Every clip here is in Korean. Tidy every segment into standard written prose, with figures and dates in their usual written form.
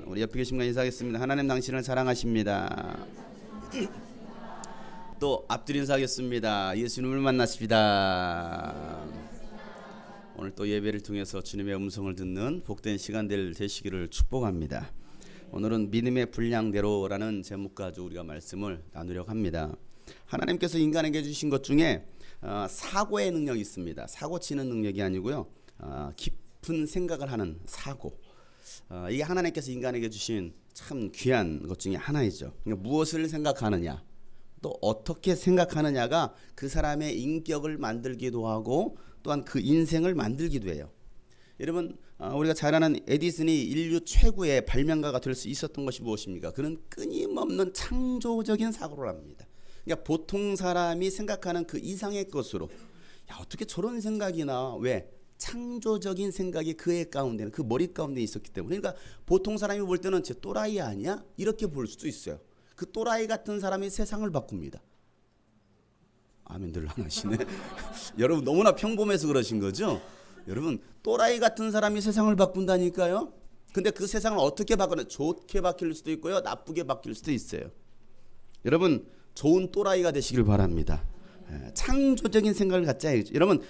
우리 옆에 계신 분 인사하겠습니다. 하나님 당신을 사랑하십니다. 또 앞뒤로 인사하겠습니다. 예수님을 만나십니다. 오늘 또 예배를 통해서 주님의 음성을 듣는 복된 시간 되시기를 축복합니다. 오늘은 믿음의 분량대로라는 제목 가지고 우리가 말씀을 나누려고 합니다. 하나님께서 인간에게 주신 것 중에 사고의 능력이 있습니다. 사고 치는 능력이 아니고요, 깊은 생각을 하는 사고. 이게 하나님께서 인간에게 주신 참 귀한 것 중에 하나이죠. 그러니까 무엇을 생각하느냐, 또 어떻게 생각하느냐가 그 사람의 인격을 만들기도 하고 또한 그 인생을 만들기도 해요. 여러분, 우리가 잘 아는 에디슨이 인류 최고의 발명가가 될 수 있었던 것이 무엇입니까? 그는 끊임없는 창조적인 사고를 합니다. 그러니까 보통 사람이 생각하는 그 이상의 것으로, 야, 어떻게 저런 생각이 나? 왜? 창조적인 생각이 그의 가운데는, 그 머리 가운데 있었기 때문에. 그러니까 보통 사람이 볼 때는 쟤 또라이 아니야? 이렇게 볼 수도 있어요. 그 또라이 같은 사람이 세상을 바꿉니다. 아멘들 안 하시네. 여러분 너무나 평범해서 그러신 거죠? 여러분, 또라이 같은 사람이 세상을 바꾼다니까요. 근데 그 세상을 어떻게 바꾸냐? 좋게 바뀔 수도 있고요, 나쁘게 바뀔 수도 있어요. 여러분, 좋은 또라이가 되시길 바랍니다. 창조적인 생각을 갖자. 여러분,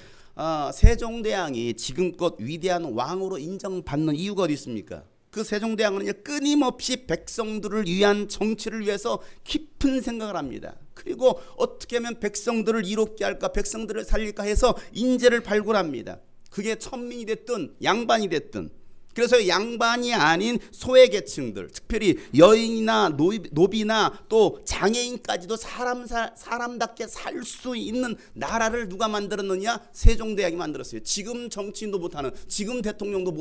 세종대왕이 지금껏 위대한 왕으로 인정받는 이유가 어디 있습니까? 그 세종대왕은 끊임없이 백성들을 위한 정치를 위해서 깊은 생각을 합니다. 그리고 어떻게 하면 백성들을 이롭게 할까, 백성들을 살릴까 해서 인재를 발굴합니다. 그게 천민이 됐든 양반이 됐든. 그래서 양반이 아닌 소외계층들, 특별히 여인이나 노비나 또 장애인까지도 사람답게 살 수 있는 나라를 누가 만들었느냐? 세종대왕이 만들었어요. 지금 정치인도 못하는, 지금 대통령도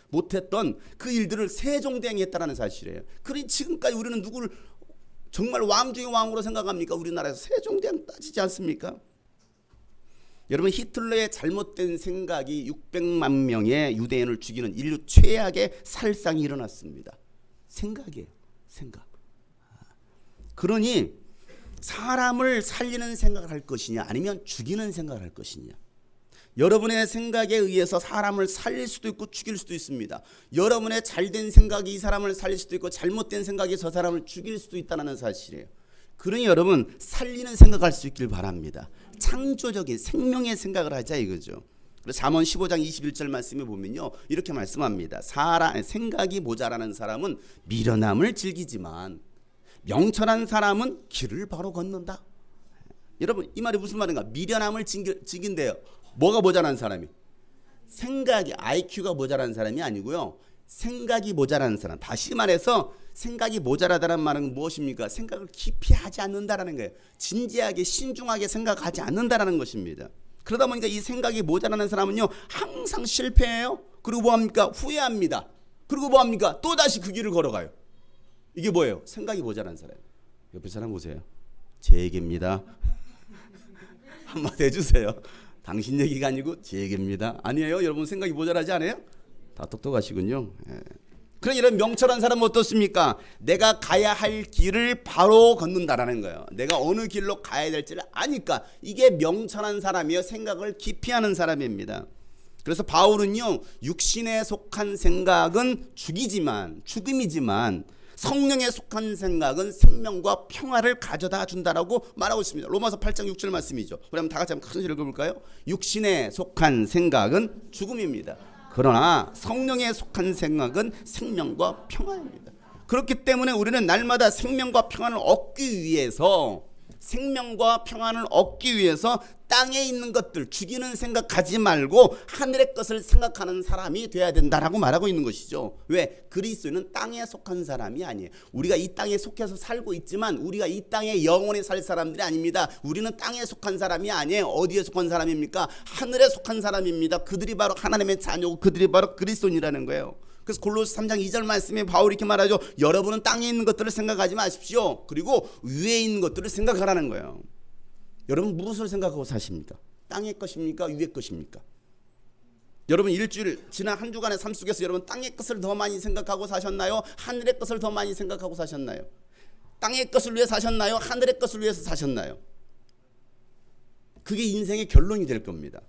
못했던 그 일들을 세종대왕이 했다는 사실이에요. 그러니 지금까지 우리는 누구를 정말 왕 중의 왕으로 생각합니까? 우리나라에서 세종대왕 따지지 않습니까? 여러분, 히틀러의 잘못된 생각이 600만 명의 유대인을 죽이는 인류 최악의 살상이 일어났습니다. 생각이에요. 생각. 그러니 사람을 살리는 생각을 할 것이냐, 아니면 죽이는 생각을 할 것이냐. 여러분의 생각에 의해서 사람을 살릴 수도 있고 죽일 수도 있습니다. 여러분의 잘된 생각이 이 사람을 살릴 수도 있고 잘못된 생각이 저 사람을 죽일 수도 있다는 사실이에요. 그러니 여러분, 살리는 생각할 수 있길 바랍니다. 창조적인 생명의 생각을 하자 이거죠. 잠언 15장 21절 말씀에 보면요, 이렇게 말씀합니다. 생각이 모자라는 사람은 미련함을 즐기지만 명철한 사람은 길을 바로 걷는다. 여러분, 이 말이 무슨 말인가? 미련함을 즐긴대요. 뭐가 모자란 사람이? 생각이, IQ가 모자란 사람이 아니고요, 생각이 모자라는 사람. 다시 말해서 생각이 모자라다는 말은 무엇입니까? 생각을 깊이 하지 않는다라는 거예요. 진지하게 신중하게 생각하지 않는다라는 것입니다. 그러다 보니까 이 생각이 모자라는 사람은요, 항상 실패해요. 그리고 뭐합니까? 후회합니다. 그리고 뭐합니까? 또다시 그 길을 걸어가요. 이게 뭐예요? 생각이 모자란 사람. 옆에 사람 보세요. 제 얘기입니다. 한마디 해주세요. 당신 얘기가 아니고 제 얘기입니다. 아니에요? 여러분 생각이 모자라지 않아요? 다 똑똑하시군요. 그럼 이런 명철한 사람은 어떻습니까? 내가 가야 할 길을 바로 걷는다라는 거예요. 내가 어느 길로 가야 될지를 아니까. 이게 명철한 사람이에요. 생각을 깊이 하는 사람입니다. 그래서 바울은요, 육신에 속한 생각은 죽음이지만 성령에 속한 생각은 생명과 평화를 가져다 준다라고 말하고 있습니다. 로마서 8장 6절 말씀이죠. 우리 한번 다 같이 한번 큰 소리로 읽어볼까요? 육신에 속한 생각은 죽음입니다. 그러나 성령에 속한 생각은 생명과 평화입니다. 그렇기 때문에 우리는 날마다 생명과 평안을 얻기 위해서 땅에 있는 것들 죽이는 생각하지 말고 하늘의 것을 생각하는 사람이 돼야 된다라고 말하고 있는 것이죠. 왜? 그리스도는 땅에 속한 사람이 아니에요. 우리가 이 땅에 속해서 살고 있지만 우리가 이 땅에 영원히 살 사람들이 아닙니다. 우리는 땅에 속한 사람이 아니에요. 어디에 속한 사람입니까? 하늘에 속한 사람입니다. 그들이 바로 하나님의 자녀고 그들이 바로 그리스도인이라는 거예요. 그래서 골로새 3장 2절 말씀에 바울이 이렇게 말하죠. 여러분은 땅에 있는 것들을 생각하지 마십시오. 그리고 위에 있는 것들을 생각하라는 거예요. 여러분 무엇을 생각하고 사십니까? 땅의 것입니까? 위의 것입니까? 여러분 일주일 지난 한 주간의 삶 속에서 여러분 땅의 것을 더 많이 생각하고 사셨나요? 하늘의 것을 더 많이 생각하고 사셨나요? 땅의 것을 위해 사셨나요? 하늘의 것을 위해서 사셨나요? 그게 인생의 결론이 될 겁니다.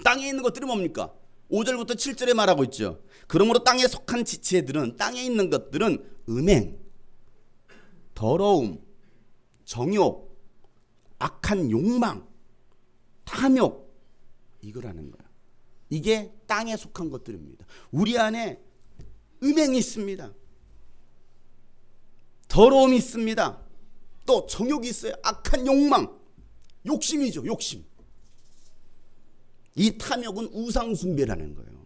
땅에 있는 것들이 뭡니까? 5절부터 7절에 말하고 있죠. 그러므로 땅에 속한 지체들은, 땅에 있는 것들은 음행, 더러움, 정욕, 악한 욕망, 탐욕, 이거라는 거야. 이게 땅에 속한 것들입니다. 우리 안에 음행이 있습니다. 더러움이 있습니다. 또 정욕이 있어요. 악한 욕망, 욕심이죠. 욕심. 이 탐욕은 우상숭배라는 거예요.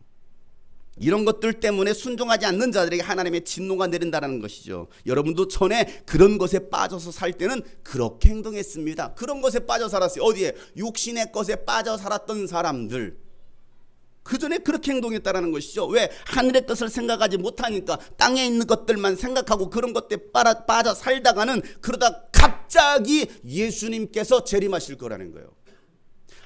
이런 것들 때문에 순종하지 않는 자들에게 하나님의 진노가 내린다는 것이죠. 여러분도 전에 그런 것에 빠져서 살 때는 그렇게 행동했습니다. 그런 것에 빠져 살았어요. 어디에? 육신의 것에 빠져 살았던 사람들, 그 전에 그렇게 행동했다는 것이죠. 왜? 하늘의 것을 생각하지 못하니까 땅에 있는 것들만 생각하고 그런 것들에 빠져 살다가는, 그러다 갑자기 예수님께서 재림하실 거라는 거예요.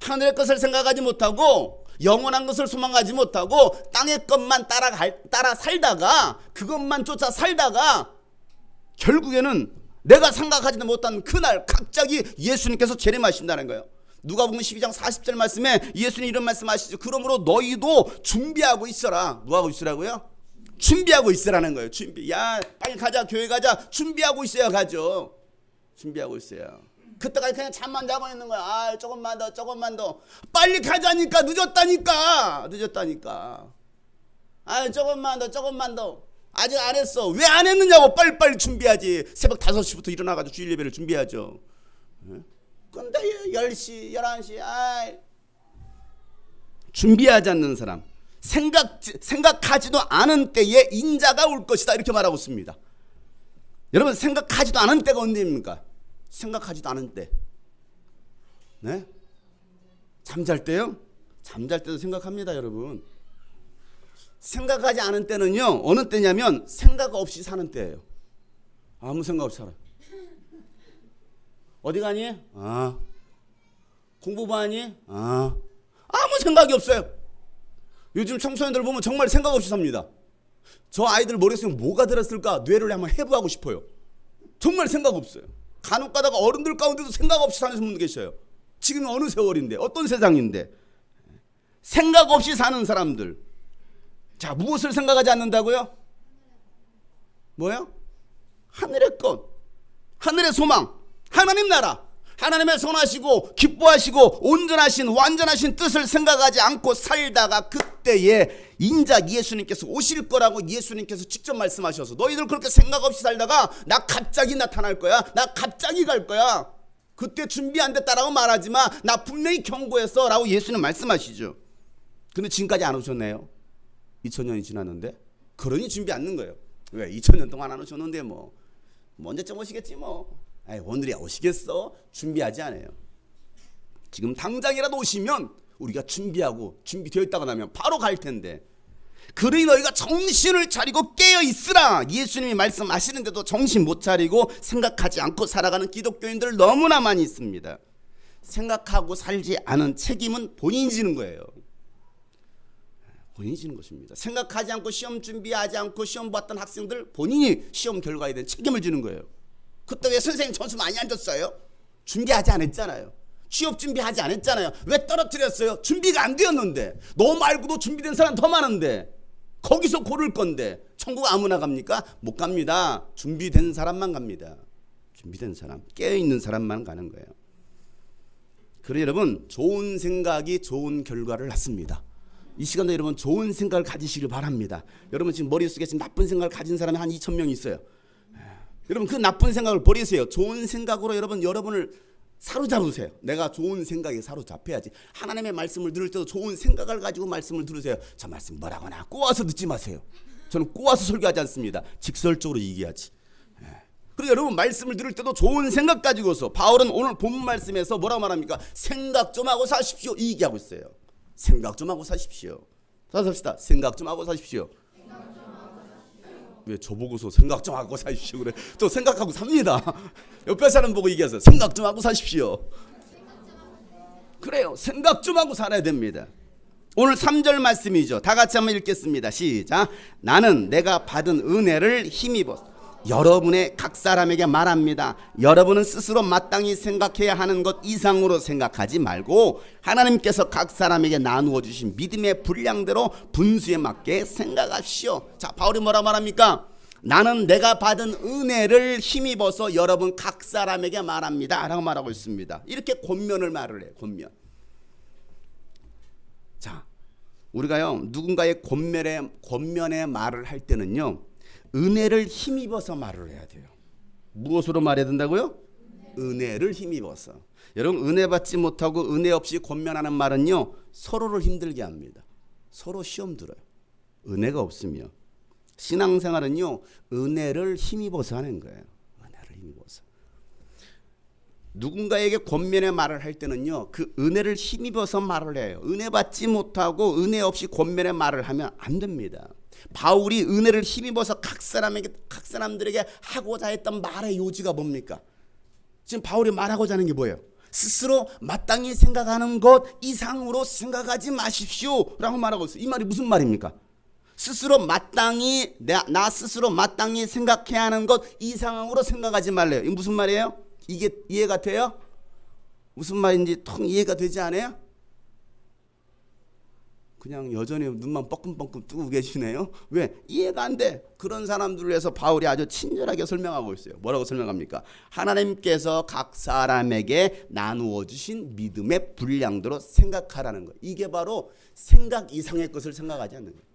하늘의 것을 생각하지 못하고 영원한 것을 소망하지 못하고 땅의 것만 따라 살다가, 그것만 쫓아 살다가 결국에는 내가 생각하지도 못한 그날 갑자기 예수님께서 재림하신다는 거예요. 누가복음 12장 40절 말씀에 예수님 이런 말씀하시죠. 그러므로 너희도 준비하고 있어라. 뭐 하고 있으라고요? 준비하고 있으라는 거예요. 준비. 야, 빨리 가자, 교회 가자. 준비하고 있어야 가죠. 준비하고 있어요. 그때까지 그냥 잠만 자고 있는 거야. 아, 조금만 더. 빨리 가자니까. 늦었다니까. 아, 조금만 더. 아직 안 했어. 왜 안 했느냐고. 빨리 준비하지. 새벽 5시부터 일어나가지고 주일 예배를 준비하죠. 근데 10시, 11시, 준비하지 않는 사람, 생각하지도 않은 때에 인자가 올 것이다, 이렇게 말하고 있습니다. 여러분, 생각하지도 않은 때가 언제입니까? 생각하지도 않은 때. 네? 잠잘 때요? 잠잘 때도 생각합니다, 여러분. 생각하지 않은 때는요, 어느 때냐면 생각 없이 사는 때예요. 아무 생각 없이 살아요. 어디 가니? 공부 하니? 아무 생각이 없어요. 요즘 청소년들 보면 정말 생각 없이 삽니다. 저 아이들 머릿속에 뭐가 들었을까? 뇌를 한번 해부하고 싶어요. 정말 생각 없어요. 간혹 가다가 어른들 가운데도 생각 없이 사는 분들 계셔요. 지금이 어느 세월인데, 어떤 세상인데. 생각 없이 사는 사람들. 자, 무엇을 생각하지 않는다고요? 뭐요? 하늘의 것, 하늘의 소망, 하나님 나라, 하나님의 선하시고 기뻐하시고 온전하신 완전하신 뜻을 생각하지 않고 살다가 그때에 인자 예수님께서 오실 거라고 예수님께서 직접 말씀하셔서, 너희들 그렇게 생각 없이 살다가 나 갑자기 나타날 거야, 나 갑자기 갈 거야, 그때 준비 안 됐다라고 말하지 마, 나 분명히 경고했어 라고 예수님 말씀하시죠. 근데 지금까지 안 오셨네요. 2000년이 지났는데. 그러니 준비 않는 거예요. 왜? 2000년 동안 안 오셨는데 뭐 언제쯤 오시겠지 뭐. 오늘이야 오시겠어? 준비하지 않아요. 지금 당장이라도 오시면 우리가 준비하고 준비되어 있다가 나면 바로 갈 텐데, 그러니 너희가 정신을 차리고 깨어 있으라 예수님이 말씀하시는데도 정신 못 차리고 생각하지 않고 살아가는 기독교인들 너무나 많이 있습니다. 생각하고 살지 않은 책임은 본인이 지는 거예요. 본인이 지는 것입니다. 생각하지 않고 시험 준비하지 않고 시험 봤던 학생들, 본인이 시험 결과에 대한 책임을 지는 거예요. 그때 왜 선생님 점수 많이 안 줬어요? 준비하지 않았잖아요. 취업 준비하지 않았잖아요. 왜 떨어뜨렸어요? 준비가 안 되었는데. 너 말고도 준비된 사람 더 많은데, 거기서 고를 건데 천국 아무나 갑니까? 못 갑니다. 준비된 사람만 갑니다. 준비된 사람, 깨어있는 사람만 가는 거예요. 그래 여러분, 좋은 생각이 좋은 결과를 낳습니다. 이 시간도 여러분 좋은 생각을 가지시길 바랍니다. 여러분 지금 머릿속에 지금 나쁜 생각을 가진 사람이 한 2000명 있어요. 여러분 그 나쁜 생각을 버리세요. 좋은 생각으로 여러분을 사로잡으세요. 내가 좋은 생각에 사로잡혀야지. 하나님의 말씀을 들을 때도 좋은 생각을 가지고 말씀을 들으세요. 저 말씀 뭐라거나 꼬아서 듣지 마세요. 저는 꼬아서 설교하지 않습니다. 직설적으로 얘기하지. 그리고 여러분 말씀을 들을 때도 좋은 생각 가지고서, 바울은 오늘 본문 말씀에서 뭐라고 말합니까? 생각 좀 하고 사십시오, 이 얘기하고 있어요. 생각 좀 하고 사십시오. 삽시다. 생각 좀 하고 사십시오. 왜 저보고서 생각 좀 하고 사십시오 그래? 또 생각하고 삽니다. 옆에 사람 보고 얘기하세요. 생각 좀 하고 사십시오. 그래요. 생각 좀 하고 살아야 됩니다. 오늘 3절 말씀이죠. 다 같이 한번 읽겠습니다. 시작. 나는 내가 받은 은혜를 힘입어 여러분의 각 사람에게 말합니다. 여러분은 스스로 마땅히 생각해야 하는 것 이상으로 생각하지 말고 하나님께서 각 사람에게 나누어 주신 믿음의 분량대로 분수에 맞게 생각하십시오. 자, 바울이 뭐라 말합니까? 나는 내가 받은 은혜를 힘입어서 여러분 각 사람에게 말합니다 라고 말하고 있습니다. 이렇게 권면을 말을 해요. 자, 우리가요 누군가의 권면에 말을 할 때는요 은혜를 힘입어서 말을 해야 돼요. 무엇으로 말해야 된다고요? 은혜를 힘입어서. 여러분, 은혜 받지 못하고 은혜 없이 권면하는 말은요 서로를 힘들게 합니다. 서로 시험 들어요. 은혜가 없으면. 신앙생활은요 은혜를 힘입어서 하는 거예요. 은혜를 힘입어서. 누군가에게 권면의 말을 할 때는요 그 은혜를 힘입어서 말을 해요. 은혜 받지 못하고 은혜 없이 권면의 말을 하면 안 됩니다. 바울이 은혜를 힘입어서 각 사람들에게 하고자 했던 말의 요지가 뭡니까? 지금 바울이 말하고자 하는 게 뭐예요? 스스로 마땅히 생각하는 것 이상으로 생각하지 마십시오 라고 말하고 있어요. 이 말이 무슨 말입니까? 스스로 마땅히 나 스스로 마땅히 생각해야 하는 것 이상으로 생각하지 말래요. 이게 무슨 말이에요? 이게 이해가 돼요? 무슨 말인지 통 이해가 되지 않아요? 그냥 여전히 눈만 뻐끔뻐끔 뜨고 계시네요. 왜? 이해가 안 돼. 그런 사람들을 위해서 바울이 아주 친절하게 설명하고 있어요. 뭐라고 설명합니까? 하나님께서 각 사람에게 나누어 주신 믿음의 분량대로 생각하라는 거예요. 이게 바로 생각 이상의 것을 생각하지 않는 거예요.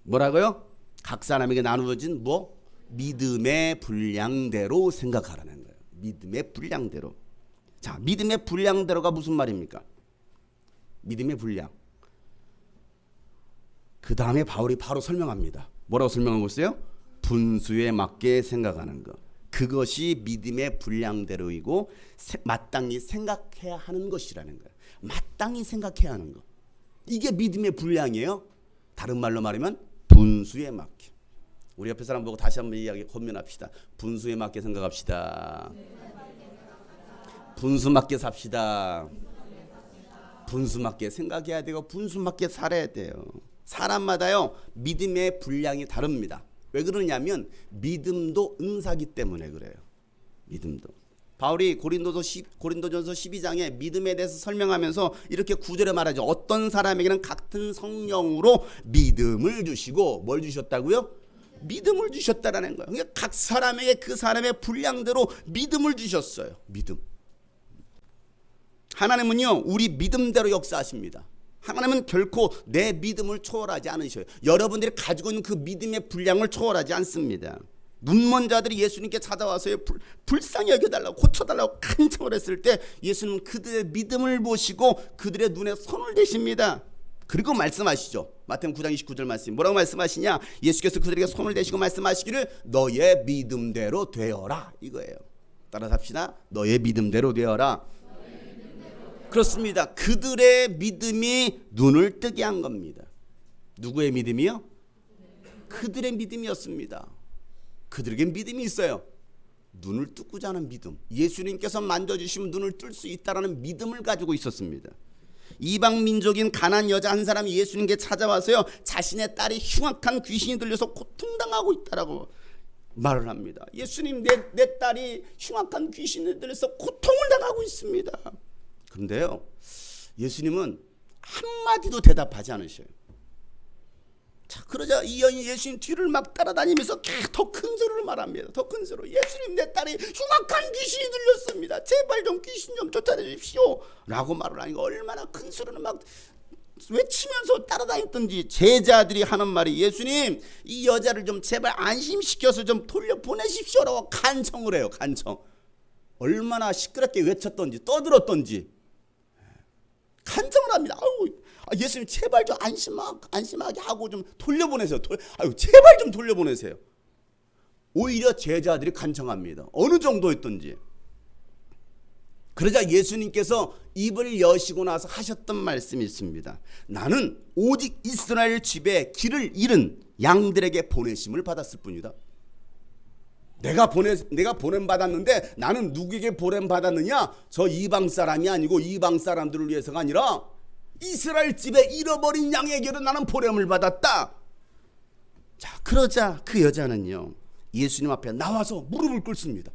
뭐라고요? 각 사람에게 나누어진 믿음의 분량대로 생각하라는 거예요. 믿음의 분량대로. 자, 믿음의 분량대로가 무슨 말입니까? 믿음의 분량. 그 다음에 바울이 바로 설명합니다. 뭐라고 설명하고 있어요? 분수에 맞게 생각하는 것. 그것이 믿음의 분량대로이고 마땅히 생각해야 하는 것이라는 거예요. 마땅히 생각해야 하는 것. 이게 믿음의 분량이에요. 다른 말로 말하면 분수에 맞게. 우리 옆에 사람 보고 다시 한번 이야기 권면합시다. 분수에 맞게 생각합시다. 분수 맞게 삽시다. 분수 맞게 생각해야 되고 분수 맞게 살아야 돼요. 사람마다요 믿음의 분량이 다릅니다. 왜 그러냐면 믿음도 은사기 때문에 그래요. 믿음도. 바울이 고린도전서 12장에 믿음에 대해서 설명하면서 이렇게 9절에 말하죠. 어떤 사람에게는 같은 성령으로 믿음을 주시고 뭘 주셨다고요? 믿음을 주셨다라는 거예요. 그러니까 각 사람에게 그 사람의 분량대로 믿음을 주셨어요. 믿음. 하나님은요 우리 믿음대로 역사하십니다. 하나님은 결코 내 믿음을 초월하지 않으셔요. 여러분들이 가지고 있는 그 믿음의 분량을 초월하지 않습니다. 눈먼 자들이 예수님께 찾아와서요 불쌍히 여겨달라고 고쳐달라고 간청을 했을 때 예수님은 그들의 믿음을 보시고 그들의 눈에 손을 대십니다. 그리고 말씀하시죠. 마태복음 9장 29절 말씀 뭐라고 말씀하시냐? 예수께서 그들에게 손을 대시고 말씀하시기를 너의 믿음대로 되어라 이거예요. 따라서 합시다. 너의 믿음대로 되어라. 그렇습니다. 그들의 믿음이 눈을 뜨게 한 겁니다. 누구의 믿음이요? 그들의 믿음이었습니다. 그들에게 믿음이 있어요. 눈을 뜨고자 하는 믿음. 예수님께서 만져주시면 눈을 뜰 수 있다라는 믿음을 가지고 있었습니다. 이방 민족인 가나안 여자 한 사람이 예수님께 찾아와서요 자신의 딸이 흉악한 귀신이 들려서 고통당하고 있다라고 말을 합니다. 예수님, 내 딸이 흉악한 귀신이 들려서 고통을 당하고 있습니다. 그런데요 예수님은 한마디도 대답하지 않으셔요. 자, 그러자 이 여인이 예수님 뒤를 막 따라다니면서 더 큰 소리를 말합니다. 더 큰 소리로 예수님, 내 딸이 흉악한 귀신이 들렸습니다. 제발 좀 귀신 좀 쫓아내십시오 라고 말을 하니까 얼마나 큰 소리를 막 외치면서 따라다녔던지 제자들이 하는 말이 예수님 이 여자를 좀 제발 안심시켜서 좀 돌려보내십시오라고 간청을 해요. 간청. 얼마나 시끄럽게 외쳤던지 떠들었던지 간청을 합니다. 예수님 제발 좀 안심하게 하고 좀 돌려보내세요. 제발 좀 돌려보내세요. 오히려 제자들이 간청합니다. 어느 정도였던지. 그러자 예수님께서 입을 여시고 나서 하셨던 말씀이 있습니다. 나는 오직 이스라엘 집에 길을 잃은 양들에게 보내심을 받았을 뿐이다. 내가 보냄 받았는데 나는 누구에게 보냄 받았느냐? 저 이방 사람이 아니고 이방 사람들을 위해서가 아니라 이스라엘 집에 잃어버린 양에게로 나는 보냄을 받았다. 자, 그러자 그 여자는요 예수님 앞에 나와서 무릎을 꿇습니다.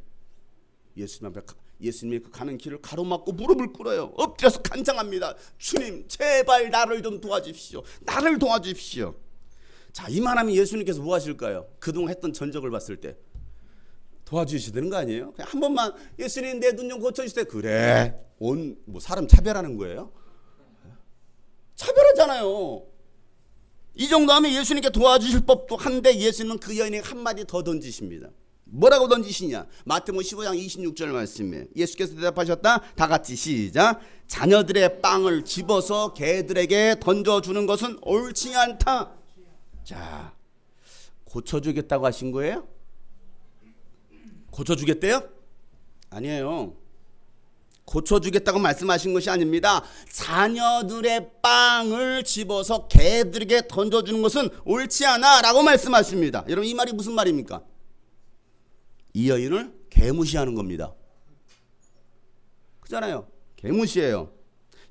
예수님의 그 가는 길을 가로막고 무릎을 꿇어요. 엎드려서 간청합니다. 주님, 제발 나를 좀 도와주십시오. 나를 도와주십시오. 자, 이만하면 예수님께서 뭐 하실까요? 그동안 했던 전적을 봤을 때 도와주시는 거 아니에요? 그냥 한 번만 예수님 내 눈 좀 고쳐주세요. 그래. 뭐 사람 차별하는 거예요? 차별하잖아요. 이 정도 하면 예수님께 도와주실 법도 한데 예수님은 그 여인에게 한마디 더 던지십니다. 뭐라고 던지시냐? 마태복음 15장 26절 말씀이에요. 예수께서 대답하셨다. 다 같이 시작. 자녀들의 빵을 집어서 개들에게 던져주는 것은 옳지 않다. 자, 고쳐주겠다고 하신 거예요? 고쳐주겠대요? 아니에요. 고쳐주겠다고 말씀하신 것이 아닙니다. 자녀들의 빵을 집어서 개들에게 던져주는 것은 옳지 않아 라고 말씀하십니다. 여러분, 이 말이 무슨 말입니까? 이 여인을 개무시하는 겁니다. 그잖아요. 개무시해요.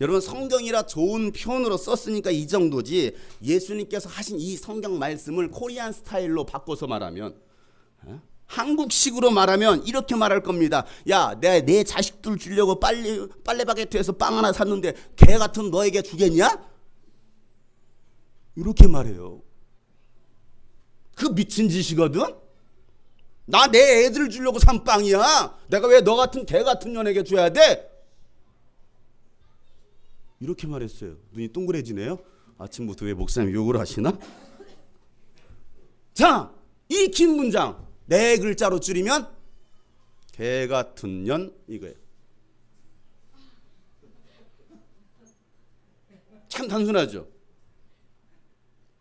여러분, 성경이라 좋은 표현으로 썼으니까 이 정도지, 예수님께서 하신 이 성경 말씀을 코리안 스타일로 바꿔서 말하면, 한국식으로 말하면 이렇게 말할 겁니다. 야, 내 자식들 주려고 빨래 바게트에서 빵 하나 샀는데 개 같은 너에게 주겠냐? 이렇게 말해요. 그 미친 짓이거든. 나 내 애들 주려고 산 빵이야. 내가 왜 너 같은 개 같은 년에게 줘야 돼? 이렇게 말했어요. 눈이 동그래지네요. 아침부터 왜 목사님 욕을 하시나? 자, 이 긴 문장 네 글자로 줄이면 개 같은 년 이거예요. 참 단순하죠.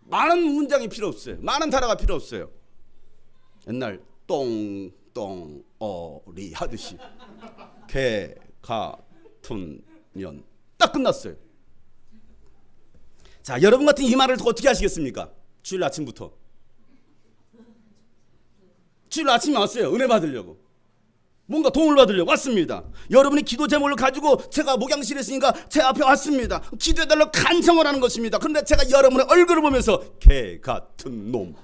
많은 문장이 필요 없어요. 많은 단어가 필요 없어요. 옛날 똥똥어리 하듯이 개 같은 년 딱 끝났어요. 자, 여러분 같은 이 말을 어떻게 하시겠습니까? 주일 아침부터. 주일 아침에 왔어요. 은혜 받으려고. 뭔가 도움을 받으려고 왔습니다. 여러분이 기도 제목을 가지고 제가 목양실에 있으니까 제 앞에 왔습니다. 기도해달라고 간청을 하는 것입니다. 그런데 제가 여러분의 얼굴을 보면서 개 같은 놈.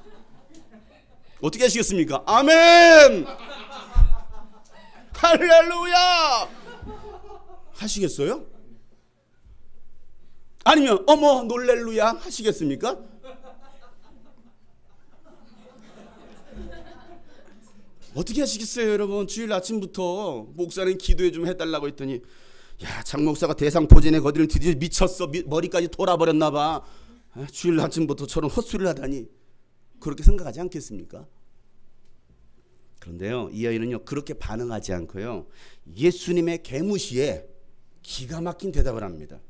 어떻게 하시겠습니까? 아멘! 할렐루야! 하시겠어요? 아니면 어머 놀렐루야 하시겠습니까? 어떻게 하시겠어요, 여러분? 주일 아침부터 목사님 기도해 좀 해달라고 했더니, 야, 장 목사가 대상포진의 거리를 드디어 미쳤어. 머리까지 돌아버렸나 봐. 주일 아침부터 저런 헛소리를 하다니. 그렇게 생각하지 않겠습니까? 그런데요, 이 여인은요 그렇게 반응하지 않고요, 예수님의 개무시에 기가 막힌 대답을 합니다.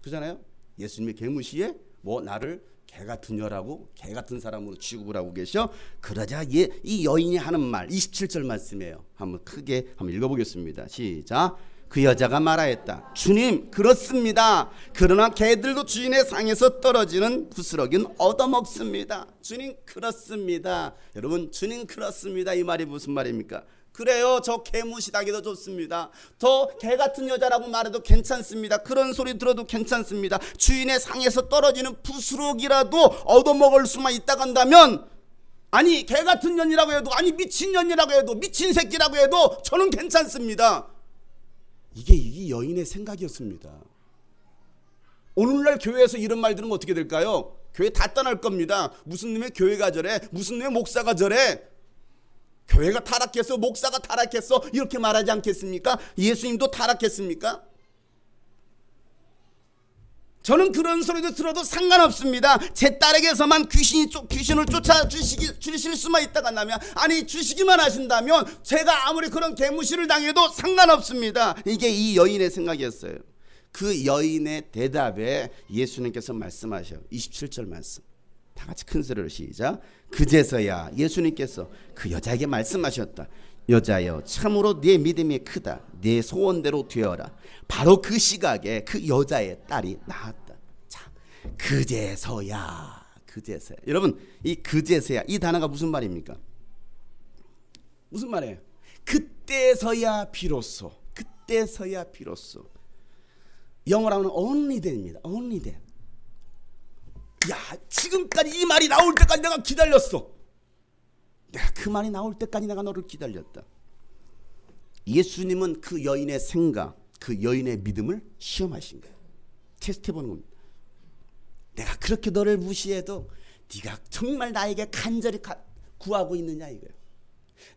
그잖아요. 예수님의 개무시에 뭐 나를 개 같은 녀라고, 개 같은 사람으로 취급을 하고 계셔. 그러자 이 여인이 하는 말 27절 말씀이에요. 한번 크게 한번 읽어보겠습니다. 시작. 그 여자가 말하였다. 주님, 그렇습니다. 그러나 개들도 주인의 상에서 떨어지는 부스러기는 얻어먹습니다. 주님, 그렇습니다. 여러분, 주님 그렇습니다. 이 말이 무슨 말입니까? 그래요, 저 개무시당해도 좋습니다. 저 개 같은 여자라고 말해도 괜찮습니다. 그런 소리 들어도 괜찮습니다. 주인의 상에서 떨어지는 부스러기라도 얻어먹을 수만 있다고 한다면, 아니 개 같은 년이라고 해도, 아니 미친 년이라고 해도, 미친 새끼라고 해도 저는 괜찮습니다. 이게 이 여인의 생각이었습니다. 오늘날 교회에서 이런 말 들으면 어떻게 될까요? 교회 다 떠날 겁니다. 무슨 놈의 교회가 저래, 무슨 놈의 목사가 저래, 교회가 타락했어, 목사가 타락했어, 이렇게 말하지 않겠습니까? 예수님도 타락했습니까? 저는 그런 소리도 들어도 상관없습니다. 제 딸에게서만 귀신을 쫓아 주실 수만 있다가 나면, 아니 주시기만 하신다면 제가 아무리 그런 개무시를 당해도 상관없습니다. 이게 이 여인의 생각이었어요. 그 여인의 대답에 예수님께서 말씀하셔요. 27절 말씀 다 같이 큰 소리로 시작. 그제서야 예수님께서 그 여자에게 말씀하셨다. 여자여, 참으로 네 믿음이 크다. 네 소원대로 되어라. 바로 그 시각에 그 여자의 딸이 나았다. 자, 그제서야. 여러분, 이 그제서야, 이 단어가 무슨 말입니까? 무슨 말이에요? 그때서야 비로소. 영어로 하면 only then입니다. only then. 야, 지금까지 이 말이 나올 때까지 내가 기다렸어. 내가 그 말이 나올 때까지 내가 너를 기다렸다. 예수님은 그 여인의 생각, 그 여인의 믿음을 시험하신 거예요. 테스트해보는 겁니다. 내가 그렇게 너를 무시해도 네가 정말 나에게 간절히 구하고 있느냐 이거예요.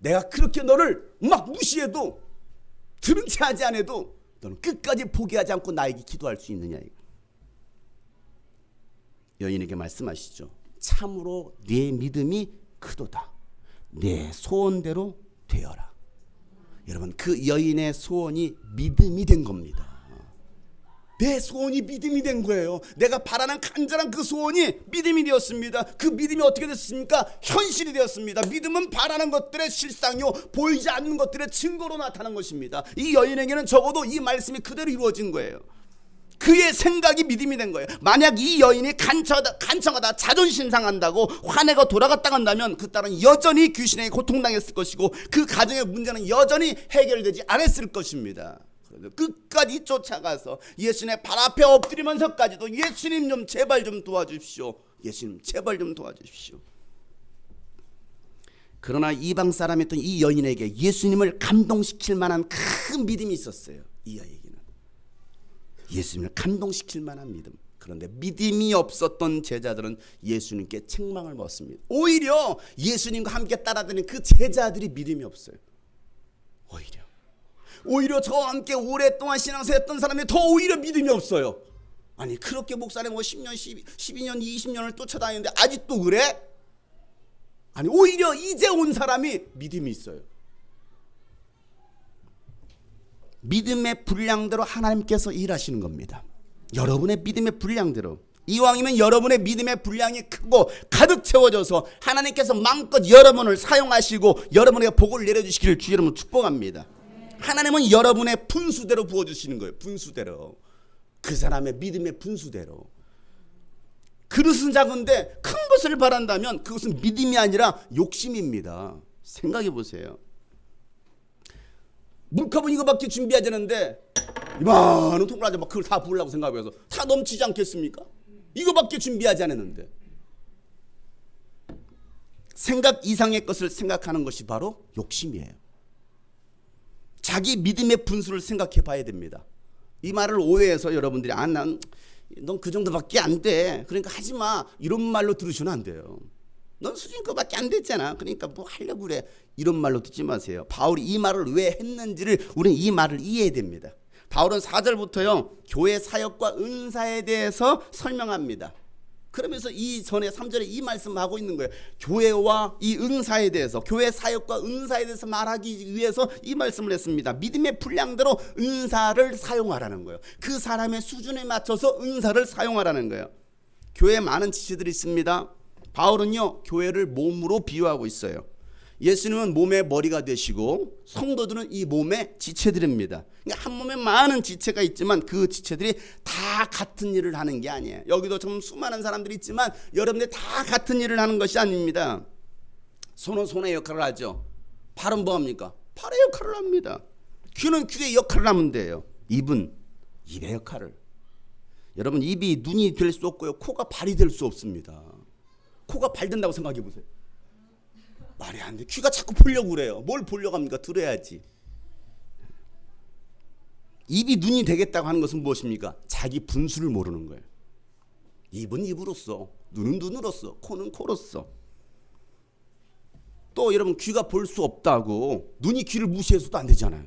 내가 그렇게 너를 막 무시해도 들은 채 하지 않아도 너는 끝까지 포기하지 않고 나에게 기도할 수 있느냐 이거예요. 여인에게 말씀하시죠. 참으로 네 믿음이 크도다. 내 소원대로 되어라. 여러분, 그 여인의 소원이 믿음이 된 겁니다. 내 소원이 믿음이 된 거예요. 내가 바라는 간절한 그 소원이 믿음이 되었습니다. 그 믿음이 어떻게 됐습니까? 현실이 되었습니다. 믿음은 바라는 것들의 실상이요, 보이지 않는 것들의 증거로 나타난 것입니다. 이 여인에게는 적어도 이 말씀이 그대로 이루어진 거예요. 그의 생각이 믿음이 된 거예요. 만약 이 여인이 간청하다 자존심 상한다고 화내고 돌아갔다 간다면 그 딸은 여전히 귀신에게 고통당했을 것이고 그 가정의 문제는 여전히 해결되지 않았을 것입니다. 끝까지 쫓아가서 예수님의 발 앞에 엎드리면서까지도 예수님 좀 제발 좀 도와주십시오. 예수님 제발 좀 도와주십시오. 그러나 이방 사람이었던 이 여인에게 예수님을 감동시킬 만한 큰 믿음이 있었어요. 이 여인에게는 예수님을 감동시킬 만한 믿음. 그런데 믿음이 없었던 제자들은 예수님께 책망을 먹었습니다. 오히려 예수님과 함께 따라다니는 그 제자들이 믿음이 없어요. 오히려 저와 함께 오랫동안 신앙생활 했던 사람이 더 오히려 믿음이 없어요. 아니 그렇게 목사님 뭐 10년, 12년, 20년을 쫓아다니는데 아직도 그래? 아니 오히려 이제 온 사람이 믿음이 있어요. 믿음의 분량대로 하나님께서 일하시는 겁니다. 여러분의 믿음의 분량대로. 이왕이면 여러분의 믿음의 분량이 크고 가득 채워져서 하나님께서 마음껏 여러분을 사용하시고 여러분에게 복을 내려주시기를 주 여러분 축복합니다. 하나님은 여러분의 분수대로 부어주시는 거예요. 분수대로. 그 사람의 믿음의 분수대로. 그릇은 작은데 큰 것을 바란다면 그것은 믿음이 아니라 욕심입니다. 생각해 보세요. 물컵은 이거밖에 준비하지 않는데 이만한 통을 가지고 막 그걸 다 부으려고 생각해서 다 넘치지 않겠습니까? 이거밖에 준비하지 않았는데. 생각 이상의 것을 생각하는 것이 바로 욕심이에요. 자기 믿음의 분수를 생각해 봐야 됩니다. 이 말을 오해해서 여러분들이 넌 그 정도밖에 안 돼. 그러니까 하지 마. 이런 말로 들으시면 안 돼요. 넌 수준 거밖에 안 됐잖아. 그러니까 뭐 하려고 그래. 이런 말로 듣지 마세요. 바울이 이 말을 왜 했는지를 우리는 이 말을 이해해야 됩니다. 바울은 4절부터요. 교회 사역과 은사에 대해서 설명합니다. 그러면서 이 전에 3절에 이 말씀을 하고 있는 거예요. 교회와 이 은사에 대해서, 교회 사역과 은사에 대해서 말하기 위해서 이 말씀을 했습니다. 믿음의 분량대로 은사를 사용하라는 거예요. 그 사람의 수준에 맞춰서 은사를 사용하라는 거예요. 교회에 많은 지체들이 있습니다. 바울은요, 교회를 몸으로 비유하고 있어요. 예수님은 몸의 머리가 되시고 성도들은 이 몸의 지체들입니다. 그러니까 한 몸에 많은 지체가 있지만 그 지체들이 다 같은 일을 하는 게 아니에요. 여기도 좀 수많은 사람들이 있지만 여러분들이 다 같은 일을 하는 것이 아닙니다. 손은 손의 역할을 하죠. 발은 뭐합니까? 발의 역할을 합니다. 귀는 귀의 역할을 하면 돼요. 입은 입의 역할을. 여러분, 입이 눈이 될 수 없고요, 코가 발이 될 수 없습니다. 코가 발 된다고 생각해 보세요. 말이 안 돼. 귀가 자꾸 보려고 그래요. 뭘 보려고 합니까? 들어야지. 입이 눈이 되겠다고 하는 것은 무엇입니까? 자기 분수를 모르는 거예요. 입은 입으로써, 눈은 눈으로써, 코는 코로써. 또 여러분, 귀가 볼 수 없다고 눈이 귀를 무시해서도 안 되잖아요.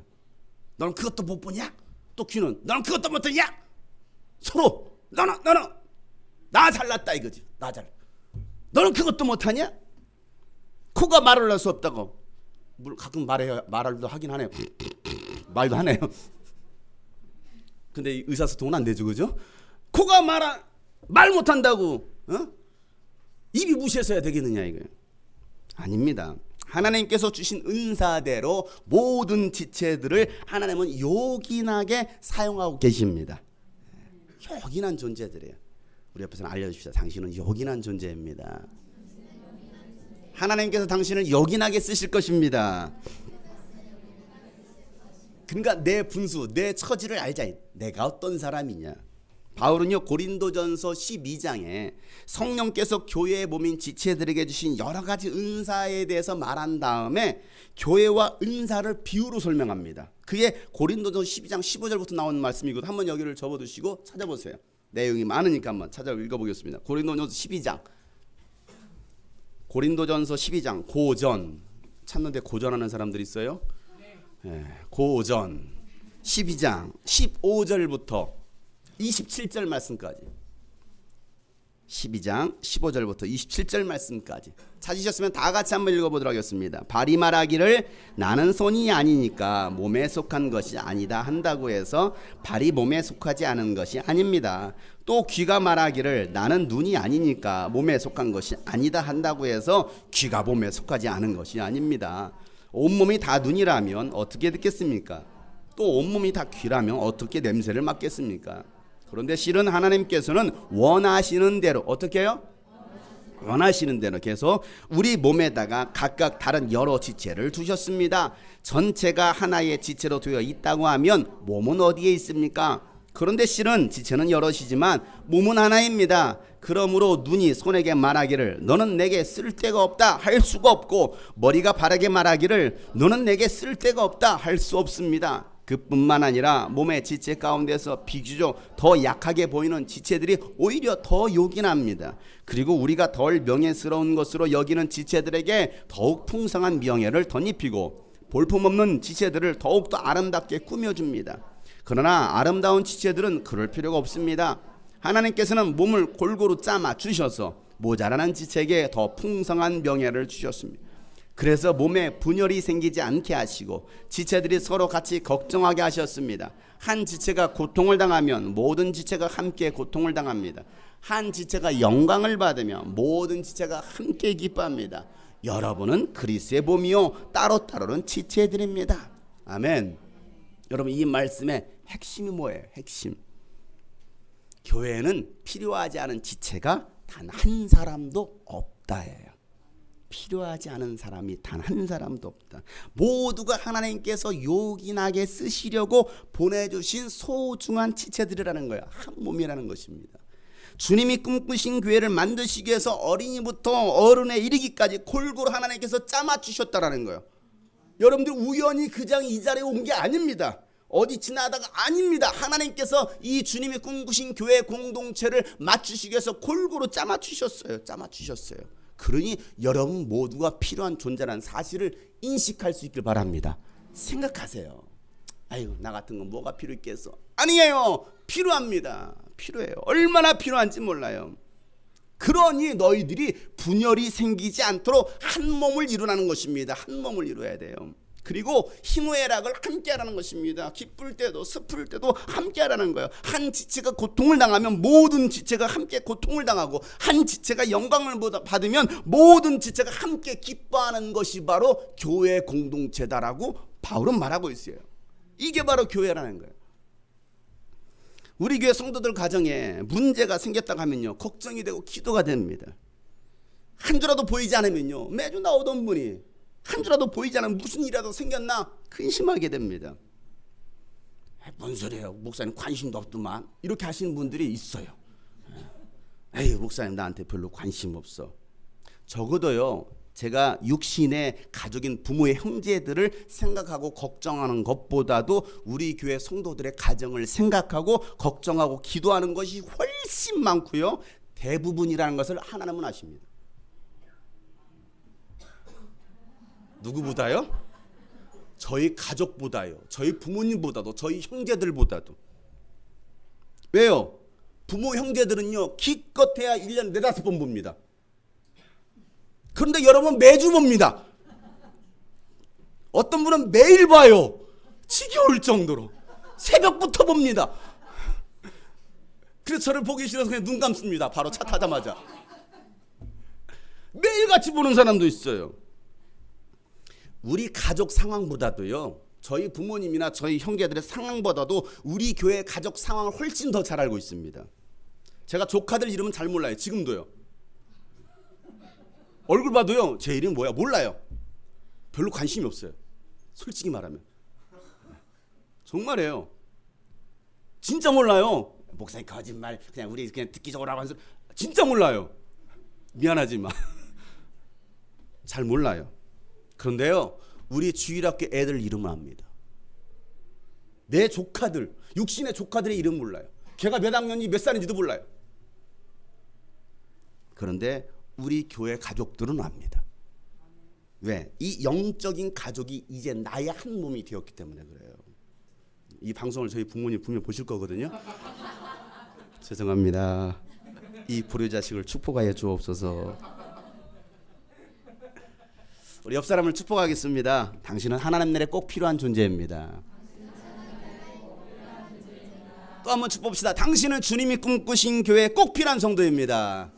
너는 그것도 못 보냐? 또 귀는 너는 그것도 못 듣냐? 서로 너는 나 잘났다 이거지. 나 잘. 너는 그것도 못하냐? 코가 말을 할 수 없다고. 가끔 말도 하긴 하네요. 말도 하네요. 근데 의사소통은 안 되죠, 그죠? 코가 말 못한다고, 입이 무시해서야 되겠느냐 이거예요. 아닙니다. 하나님께서 주신 은사대로 모든 지체들을 하나님은 요긴하게 사용하고 계십니다. 요긴한 존재들이에요. 우리 옆에서는 알려주십시오. 당신은 요긴한 존재입니다. 하나님께서 당신을 요긴하게 쓰실 것입니다. 그러니까 내 분수, 내 처지를 알자. 내가 어떤 사람이냐. 바울은요 고린도전서 12장에 성령께서 교회의 몸인 지체들에게 주신 여러 가지 은사에 대해서 말한 다음에 교회와 은사를 비유로 설명합니다. 그게 고린도전서 12장 15절부터 나오는 말씀이거든요. 한번 여기를 접어두시고 찾아보세요. 내용이 많으니까 한번 찾아 읽어보겠습니다. 고린도전서 12장, 고린도전서 12장 고전 찾는데 고전하는 사람들 있어요? 네, 고전 12장 15절부터 27절 말씀까지, 12장 15절부터 27절 말씀까지 찾으셨으면 다 같이 한번 읽어보도록 하겠습니다. 발이 말하기를 나는 손이 아니니까 몸에 속한 것이 아니다 한다고 해서 발이 몸에 속하지 않은 것이 아닙니다. 또 귀가 말하기를 나는 눈이 아니니까 몸에 속한 것이 아니다 한다고 해서 귀가 몸에 속하지 않은 것이 아닙니다. 온몸이 다 눈이라면 어떻게 듣겠습니까? 또 온몸이 다 귀라면 어떻게 냄새를 맡겠습니까? 그런데 실은 하나님께서는 원하시는 대로 어떻게 해요? 원하시는 대로 계속 우리 몸에다가 각각 다른 여러 지체를 두셨습니다. 전체가 하나의 지체로 되어 있다고 하면 몸은 어디에 있습니까? 그런데 실은 지체는 여럿이지만 몸은 하나입니다. 그러므로 눈이 손에게 말하기를 너는 내게 쓸데가 없다 할 수가 없고, 머리가 발에게 말하기를 너는 내게 쓸데가 없다 할 수 없습니다. 그뿐만 아니라 몸의 지체 가운데서 비교적 더 약하게 보이는 지체들이 오히려 더 요긴합니다. 그리고 우리가 덜 명예스러운 것으로 여기는 지체들에게 더욱 풍성한 명예를 덧입히고 볼품없는 지체들을 더욱더 아름답게 꾸며줍니다. 그러나 아름다운 지체들은 그럴 필요가 없습니다. 하나님께서는 몸을 골고루 짜마 주셔서 모자라는 지체에게 더 풍성한 명예를 주셨습니다. 그래서 몸에 분열이 생기지 않게 하시고 지체들이 서로 같이 걱정하게 하셨습니다. 한 지체가 고통을 당하면 모든 지체가 함께 고통을 당합니다. 한 지체가 영광을 받으면 모든 지체가 함께 기뻐합니다. 여러분은 그리스도의 몸이요 따로따로는 지체들입니다. 아멘. 여러분, 이 말씀의 핵심이 뭐예요? 핵심. 교회에는 필요하지 않은 지체가 단 한 사람도 없다예요. 필요하지 않은 사람이 단 한 사람도 없다. 모두가 하나님께서 요긴하게 쓰시려고 보내주신 소중한 지체들이라는 거예요. 한 몸이라는 것입니다. 주님이 꿈꾸신 교회를 만드시기 위해서 어린이부터 어른에 이르기까지 골고루 하나님께서 짜맞추셨다라는 거예요. 여러분들 우연히 그 장 이 자리에 온 게 아닙니다. 어디 지나다가 아닙니다. 하나님께서 이 주님이 꿈꾸신 교회 공동체를 맞추시기 위해서 골고루 짜맞추셨어요. 짜맞추셨어요. 그러니 여러분 모두가 필요한 존재라는 사실을 인식할 수 있길 바랍니다. 생각하세요. 아유, 나 같은 건 뭐가 필요했겠어? 아니에요. 필요합니다. 필요해요. 얼마나 필요한지 몰라요. 그러니 너희들이 분열이 생기지 않도록 한 몸을 이루라는 것입니다. 한 몸을 이루어야 돼요. 그리고 희노애락을 함께 하라는 것입니다. 기쁠 때도 슬플 때도 함께 하라는 거예요. 한 지체가 고통을 당하면 모든 지체가 함께 고통을 당하고, 한 지체가 영광을 받으면 모든 지체가 함께 기뻐하는 것이 바로 교회 공동체다라고 바울은 말하고 있어요. 이게 바로 교회라는 거예요. 우리 교회 성도들 가정에 문제가 생겼다고 하면요, 걱정이 되고 기도가 됩니다. 한 주라도 보이지 않으면요, 매주 나오던 분이 한 주라도 보이지 않으면 무슨 일이라도 생겼나 근심하게 됩니다. 뭔 소리예요? 목사님 관심도 없더만. 이렇게 하시는 분들이 있어요. 에이, 목사님 나한테 별로 관심 없어. 적어도요, 제가 육신의 가족인 부모의 형제들을 생각하고 걱정하는 것보다도 우리 교회 성도들의 가정을 생각하고 걱정하고 기도하는 것이 훨씬 많고요, 대부분이라는 것을 하나님은 아십니다. 누구보다요? 저희 가족보다요. 저희 부모님보다도, 저희 형제들보다도. 왜요? 부모 형제들은요, 기껏해야 1년에 4-5번 봅니다. 그런데 여러분 매주 봅니다. 어떤 분은 매일 봐요. 지겨울 정도로. 새벽부터 봅니다. 그래서 저를 보기 싫어서 그냥 눈 감습니다. 바로 차 타자마자. 매일같이 보는 사람도 있어요. 우리 가족 상황보다도요, 저희 부모님이나 저희 형제들의 상황보다도 우리 교회 가족 상황을 훨씬 더 잘 알고 있습니다. 제가 조카들 이름은 잘 몰라요. 지금도요. 얼굴 봐도요, 제 이름 뭐야 몰라요. 별로 관심이 없어요. 솔직히 말하면. 정말이에요. 진짜 몰라요. 목사님 거짓말, 그냥 우리 그냥 듣기적으로 하고 하는 소리. 진짜 몰라요. 미안하지만 잘 몰라요. 그런데요, 우리 주일학교 애들 이름을 압니다. 내 조카들, 육신의 조카들의 이름 몰라요. 걔가 몇 학년이 몇 살인지도 몰라요. 그런데 우리 교회 가족들은 압니다. 왜? 이 영적인 가족이 이제 나의 한 몸이 되었기 때문에 그래요. 이 방송을 저희 부모님 분명 보실 거거든요. 죄송합니다. 이 불효자식을 축복하여 주옵소서. 우리 옆 사람을 축복하겠습니다. 당신은 하나님 나라에 꼭 필요한 존재입니다. 또 한번 축복합시다. 당신은 주님이 꿈꾸신 교회에 꼭 필요한 성도입니다.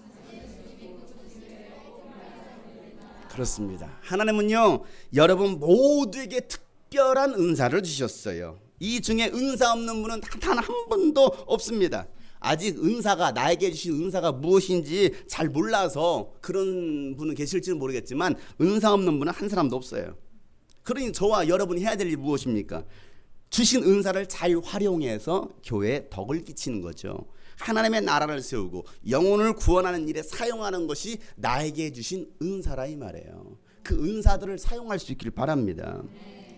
그렇습니다. 하나님은요, 여러분 모두에게 특별한 은사를 주셨어요. 이 중에 은사 없는 분은 단 한 분도 없습니다. 아직 은사가, 나에게 주신 은사가 무엇인지 잘 몰라서 그런 분은 계실지는 모르겠지만 은사 없는 분은 한 사람도 없어요. 그러니 저와 여러분이 해야 될 일이 무엇입니까? 주신 은사를 잘 활용해서 교회에 덕을 끼치는 거죠. 하나님의 나라를 세우고 영혼을 구원하는 일에 사용하는 것이 나에게 주신 은사라 이 말이에요. 그 은사들을 사용할 수 있길 바랍니다.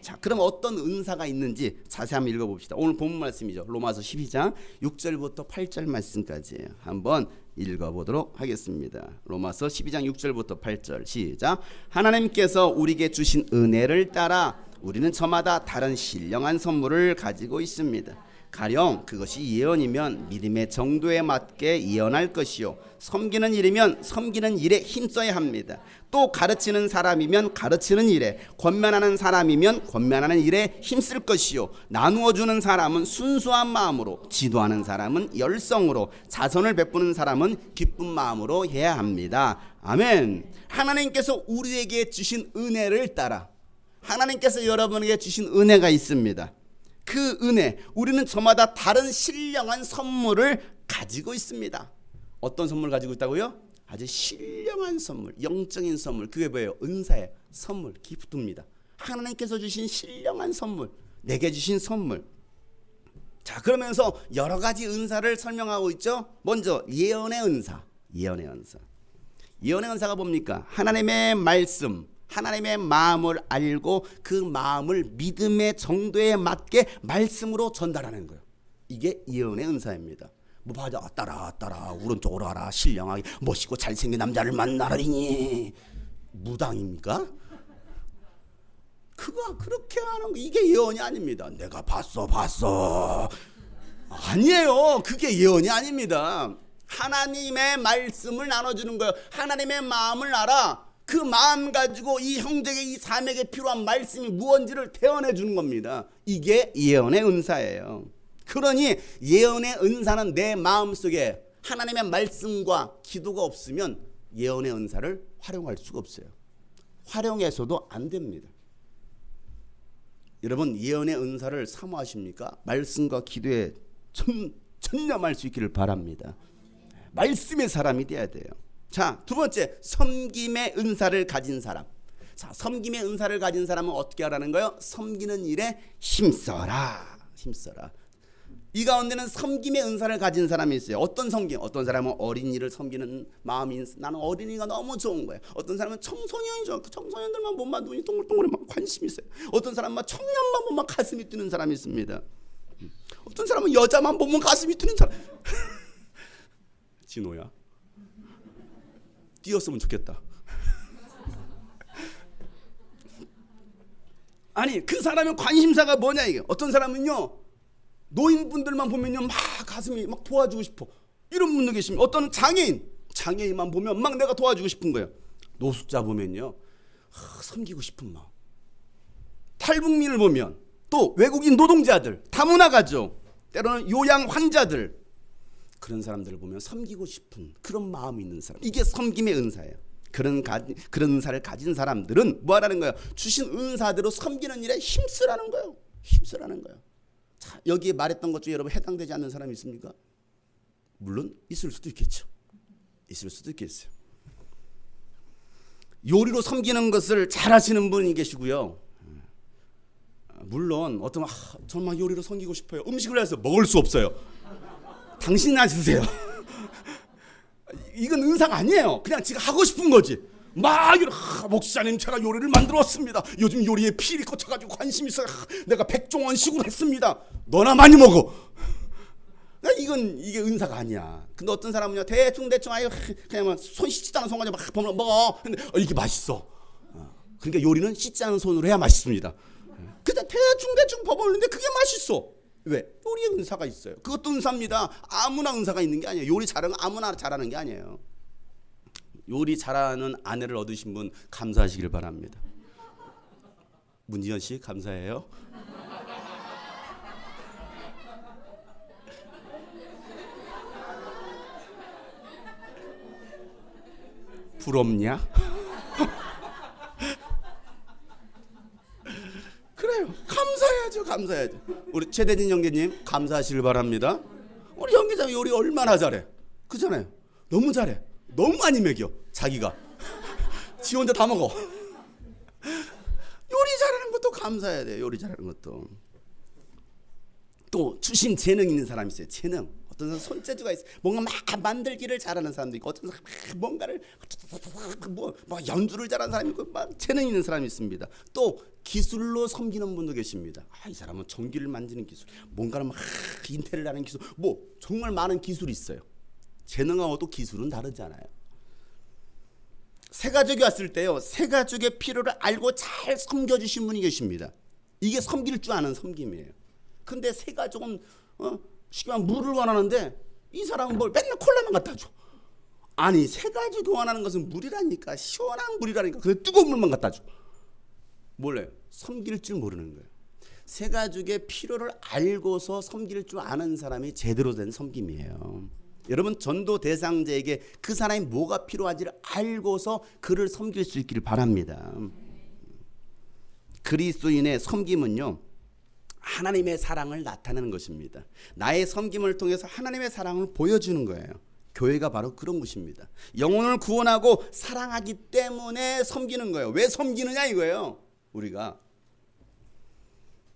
자, 그럼 어떤 은사가 있는지 자세히 한번 읽어봅시다. 오늘 본문 말씀이죠. 로마서 12장 6절부터 8절 말씀까지 한번 읽어보도록 하겠습니다. 로마서 12장 6절부터 8절 시작. 하나님께서 우리에게 주신 은혜를 따라 우리는 저마다 다른 신령한 선물을 가지고 있습니다. 가령 그것이 예언이면 믿음의 정도에 맞게 예언할 것이요, 섬기는 일이면 섬기는 일에 힘써야 합니다. 또 가르치는 사람이면 가르치는 일에, 권면하는 사람이면 권면하는 일에 힘쓸 것이요, 나누어 주는 사람은 순수한 마음으로, 지도하는 사람은 열성으로, 자선을 베푸는 사람은 기쁜 마음으로 해야 합니다. 아멘. 하나님께서 우리에게 주신 은혜를 따라, 하나님께서 여러분에게 주신 은혜가 있습니다. 그 은혜, 우리는 저마다 다른 신령한 선물을 가지고 있습니다. 어떤 선물 가지고 있다고요? 아주 신령한 선물, 영적인 선물. 그게 뭐예요? 은사의 선물, 기프트입니다. 하나님께서 주신 신령한 선물, 내게 주신 선물. 자, 그러면서 여러 가지 은사를 설명하고 있죠. 먼저 예언의 은사. 예언의 은사. 예언의 은사가 뭡니까? 하나님의 말씀, 하나님의 마음을 알고 그 마음을 믿음의 정도에 맞게 말씀으로 전달하는 거예요. 이게 예언의 은사입니다. 뭐 봐자, 따라 오른쪽으로 하라, 신령하게 멋있고 잘생긴 남자를 만나라니 무당입니까? 그거 그렇게 하는 거, 이게 예언이 아닙니다. 내가 봤어 아니에요. 그게 예언이 아닙니다. 하나님의 말씀을 나눠주는 거예요. 하나님의 마음을 알아. 그 마음 가지고 이 형제에게, 이 사람에게 필요한 말씀이 무언지를 대언해 주는 겁니다. 이게 예언의 은사예요. 그러니 예언의 은사는 내 마음속에 하나님의 말씀과 기도가 없으면 예언의 은사를 활용할 수가 없어요. 활용해서도 안 됩니다. 여러분, 예언의 은사를 사모하십니까? 말씀과 기도에 전념할 수 있기를 바랍니다. 말씀의 사람이 돼야 돼요. 자, 두 번째, 섬김의 은사를 가진 사람. 자, 섬김의 은사를 가진 사람은 어떻게 하라는 거예요? 섬기는 일에 힘써라. 이 가운데는 섬김의 은사를 가진 사람이 있어요. 어떤 섬김? 어떤 사람은 어린이를 섬기는 마음이, 나는 어린이가 너무 좋은 거예요. 어떤 사람은 청소년이죠. 그 청소년들만 보면 눈이 동글동글해 막 관심이 있어요. 어떤 사람은 청년만 보면 가슴이 뛰는 사람이 있습니다. 어떤 사람은 여자만 보면 가슴이 뛰는 사람. 진호야, 뛰었으면 좋겠다. 아니, 그 사람의 관심사가 뭐냐 이게. 어떤 사람은요, 노인분들만 보면요 막 가슴이 막 도와주고 싶어, 이런 분도 계십니다. 어떤 장애인만 보면 막 내가 도와주고 싶은 거예요. 노숙자 보면요 섬기고 싶은 마음. 탈북민을 보면, 또 외국인 노동자들, 다문화 가족, 때로는 요양 환자들, 그런 사람들을 보면 섬기고 싶은 그런 마음이 있는 사람, 이게 섬김의 은사예요. 그런 은사를 가진 사람들은 뭐 하라는 거예요? 주신 은사대로 섬기는 일에 힘쓰라는 거예요. 자, 여기에 말했던 것 중에 여러분 해당되지 않는 사람이 있습니까? 물론 있을 수도 있겠죠. 요리로 섬기는 것을 잘 하시는 분이 계시고요. 물론 어떤 정말 요리로 섬기고 싶어요. 음식을 해서 먹을 수 없어요. 당신이나 주세요. 이건 은사가 아니에요. 그냥 지가 하고 싶은 거지. 막 목사님 제가 요리를 만들었습니다. 요즘 요리에 필이 꽂혀가지고 관심 있어요. 내가 백종원식으로 했습니다. 너나 많이 먹어. 이게 은사가 아니야. 근데 어떤 사람은요 대충 아유 그냥 손 씻지도 않은 손 가지고 막 보면 먹어. 근데 이게 맛있어. 그러니까 요리는 씻지 않은 손으로 해야 맛있습니다. 그냥 대충 버무리는데 그게 맛있어. 왜? 요리에 은사가 있어요. 그것도 은사입니다. 아무나 은사가 있는 게 아니에요. 요리 잘하는 거 아무나 잘하는 게 아니에요. 요리 잘하는 아내를 얻으신 분 감사하시길 바랍니다. 문지연 씨 감사해요. 부럽냐? 그래요. 감사해야죠. 우리 최대진 형제님 감사하시길 바랍니다. 우리 형제자매 요리 얼마나 잘해. 그잖아요. 너무 잘해. 너무 많이 먹여. 자기가 지 혼자 다 먹어. 요리 잘하는 것도 감사해야 돼요. 요리 잘하는 것도. 또 주신 재능 있는 사람이 있어요. 재능. 어떤 사람 손재주가 있어. 뭔가 막 만들기를 잘하는 사람도 있고, 어떤 사람 뭔가를 뭐 연주를 잘하는 사람이 있고, 막 재능 있는 사람이 있습니다. 또 기술로 섬기는 분도 계십니다. 이 사람은 전기를 만지는 기술, 뭔가를 막 인테리어를 하는 기술, 뭐 정말 많은 기술이 있어요. 재능하고 또 기술은 다르잖아요. 새 가족이 왔을 때요, 새 가족의 필요를 알고 잘 섬겨주신 분이 계십니다. 이게 섬길 줄 아는 섬김이에요. 근데 새 가족은 쉽게 말하면 물을 원하는데 이 사람은 뭘 맨날 콜라만 갖다 줘. 아니 새 가족이 원하는 것은 물이라니까, 시원한 물이라니까. 근데 뜨거운 물만 갖다 줘. 몰라요. 섬길 줄 모르는 거예요. 새 가족의 필요를 알고서 섬길 줄 아는 사람이 제대로 된 섬김이에요. 여러분 전도 대상자에게 그 사람이 뭐가 필요한지를 알고서 그를 섬길 수 있기를 바랍니다. 그리스도인의 섬김은요, 하나님의 사랑을 나타내는 것입니다. 나의 섬김을 통해서 하나님의 사랑을 보여주는 거예요. 교회가 바로 그런 곳입니다. 영혼을 구원하고 사랑하기 때문에 섬기는 거예요. 왜 섬기느냐 이거예요. 우리가.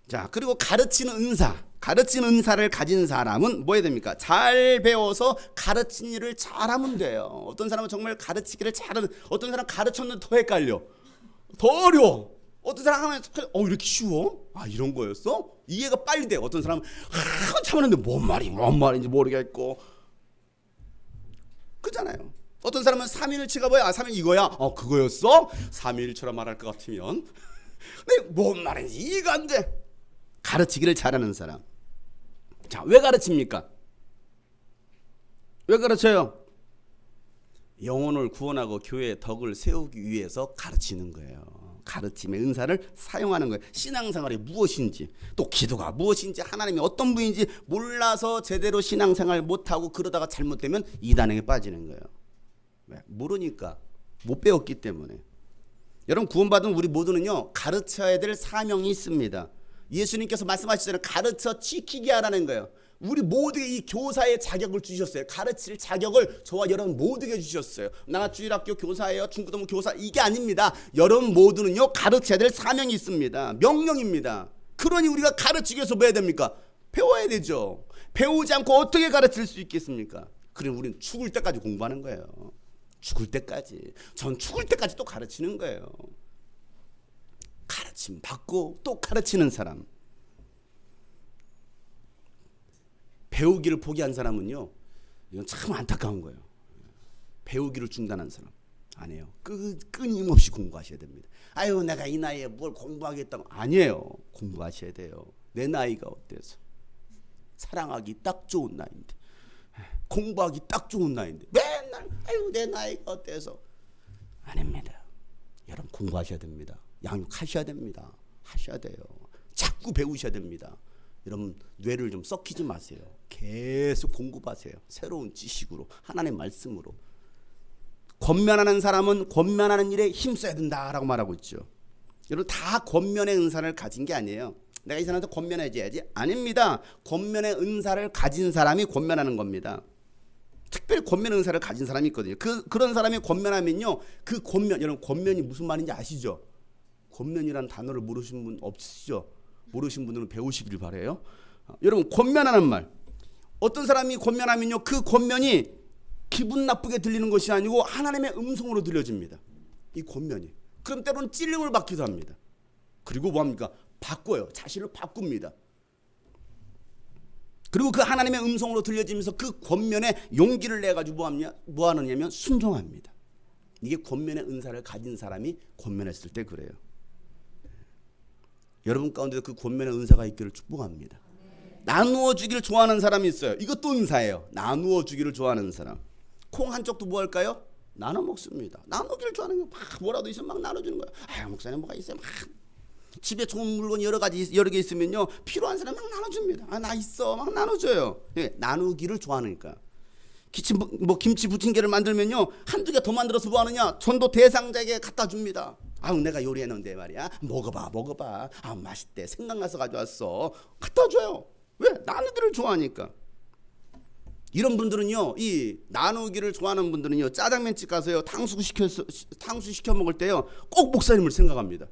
자, 그리고 가르치는 은사를 가진 사람은 뭐 해야 됩니까? 잘 배워서 가르치는 일을 잘하면 돼요. 어떤 사람은 정말 가르치기를 잘하는, 어떤 사람 가르쳤는데 더 헷갈려, 더 어려워. 어떤 사람 하면 이렇게 쉬워? 이런 거였어? 이해가 빨리 돼. 어떤 사람은 한참 하는데 뭔 말인지 모르겠고, 그잖아요. 어떤 사람은 삼위일체가 뭐야? 삼위 이거야? 그거였어? 삼위일체라 말할 것 같으면 근데 뭔 말인지 이해가 안 돼. 가르치기를 잘하는 사람. 자, 왜 가르칩니까? 왜 가르쳐요? 영혼을 구원하고 교회의 덕을 세우기 위해서 가르치는 거예요. 가르침의 은사를 사용하는 거예요. 신앙생활이 무엇인지, 또 기도가 무엇인지, 하나님이 어떤 분인지 몰라서 제대로 신앙생활 못하고 그러다가 잘못되면 이단에게 빠지는 거예요. 왜? 모르니까, 못 배웠기 때문에. 여러분 구원받은 우리 모두는요, 가르쳐야 될 사명이 있습니다. 예수님께서 말씀하시잖아요. 가르쳐 지키게 하라는 거예요. 우리 모두에게 이 교사의 자격을 주셨어요. 가르칠 자격을 저와 여러분 모두에게 주셨어요. 나 주일학교 교사예요, 중고등부 교사, 이게 아닙니다. 여러분 모두는요, 가르쳐야 될 사명이 있습니다. 명령입니다. 그러니 우리가 가르치기 위해서 뭐 해야 됩니까? 배워야 되죠. 배우지 않고 어떻게 가르칠 수 있겠습니까? 그럼 우리는 죽을 때까지 공부하는 거예요. 죽을 때까지. 전 죽을 때까지 또 가르치는 거예요. 가르침 받고 또 가르치는 사람. 배우기를 포기한 사람은요, 이건 참 안타까운 거예요. 배우기를 중단한 사람 아니에요. 끊임없이 공부하셔야 됩니다. 내가 이 나이에 뭘 공부하겠다고. 아니에요. 공부하셔야 돼요. 내 나이가 어때서? 사랑하기 딱 좋은 나이인데, 공부하기 딱 좋은 나이인데 맨날 내 나이가 어때서? 아닙니다. 여러분 공부하셔야 됩니다. 양육하셔야 됩니다. 하셔야 돼요. 자꾸 배우셔야 됩니다. 여러분 뇌를 좀 썩히지 마세요. 계속 공부하세요. 새로운 지식으로, 하나님의 말씀으로. 권면하는 사람은 권면하는 일에 힘써야 된다라고 말하고 있죠. 여러분 다 권면의 은사를 가진 게 아니에요. 내가 이 사람한테 권면해줘야지. 아닙니다. 권면의 은사를 가진 사람이 권면하는 겁니다. 특별히 권면의 은사를 가진 사람이 있거든요. 그런 사람이 권면하면요, 그 권면, 여러분 권면이 무슨 말인지 아시죠? 권면이라는 단어를 모르신 분 없으시죠? 모르신 분들은 배우시길 바래요. 여러분 권면하는 말, 어떤 사람이 권면하면요, 그 권면이 기분 나쁘게 들리는 것이 아니고 하나님의 음성으로 들려집니다. 이 권면이. 그럼 때로는 찔림을 받기도 합니다. 그리고 뭐합니까? 바꿔요. 자신을 바꿉니다. 그리고 그 하나님의 음성으로 들려지면서 그 권면에 용기를 내가지고 뭐 하느냐면 순종합니다. 이게 권면의 은사를 가진 사람이 권면했을 때 그래요. 여러분 가운데도 그 권면의 은사가 있기를 축복합니다. 나누어 주기를 좋아하는 사람이 있어요. 이것도 은사예요. 나누어 주기를 좋아하는 사람. 콩 한쪽도 뭐 할까요? 나눠 먹습니다. 나누기를 좋아하는 거 막 뭐라도 있으면 막 나눠주는 거예요. 아유, 목사님 뭐가 있어요? 막 집에 좋은 물건이 여러 개 있으면요, 필요한 사람 막 나눠줍니다. 아, 나 있어, 막 나눠줘요. 네, 나누기를 좋아하니까. 김치 부침개를 만들면요, 한두 개 더 만들어서 뭐 하느냐? 전도 대상자에게 갖다 줍니다. 아우, 내가 요리해놓은데 말이야. 먹어봐. 아, 맛있대. 생각나서 가져왔어. 갖다 줘요. 왜? 나누기를 좋아하니까. 이런 분들은요, 이 나누기를 좋아하는 분들은요, 짜장면집 가서요, 탕수 시켜 먹을 때요, 꼭 목사님을 생각합니다.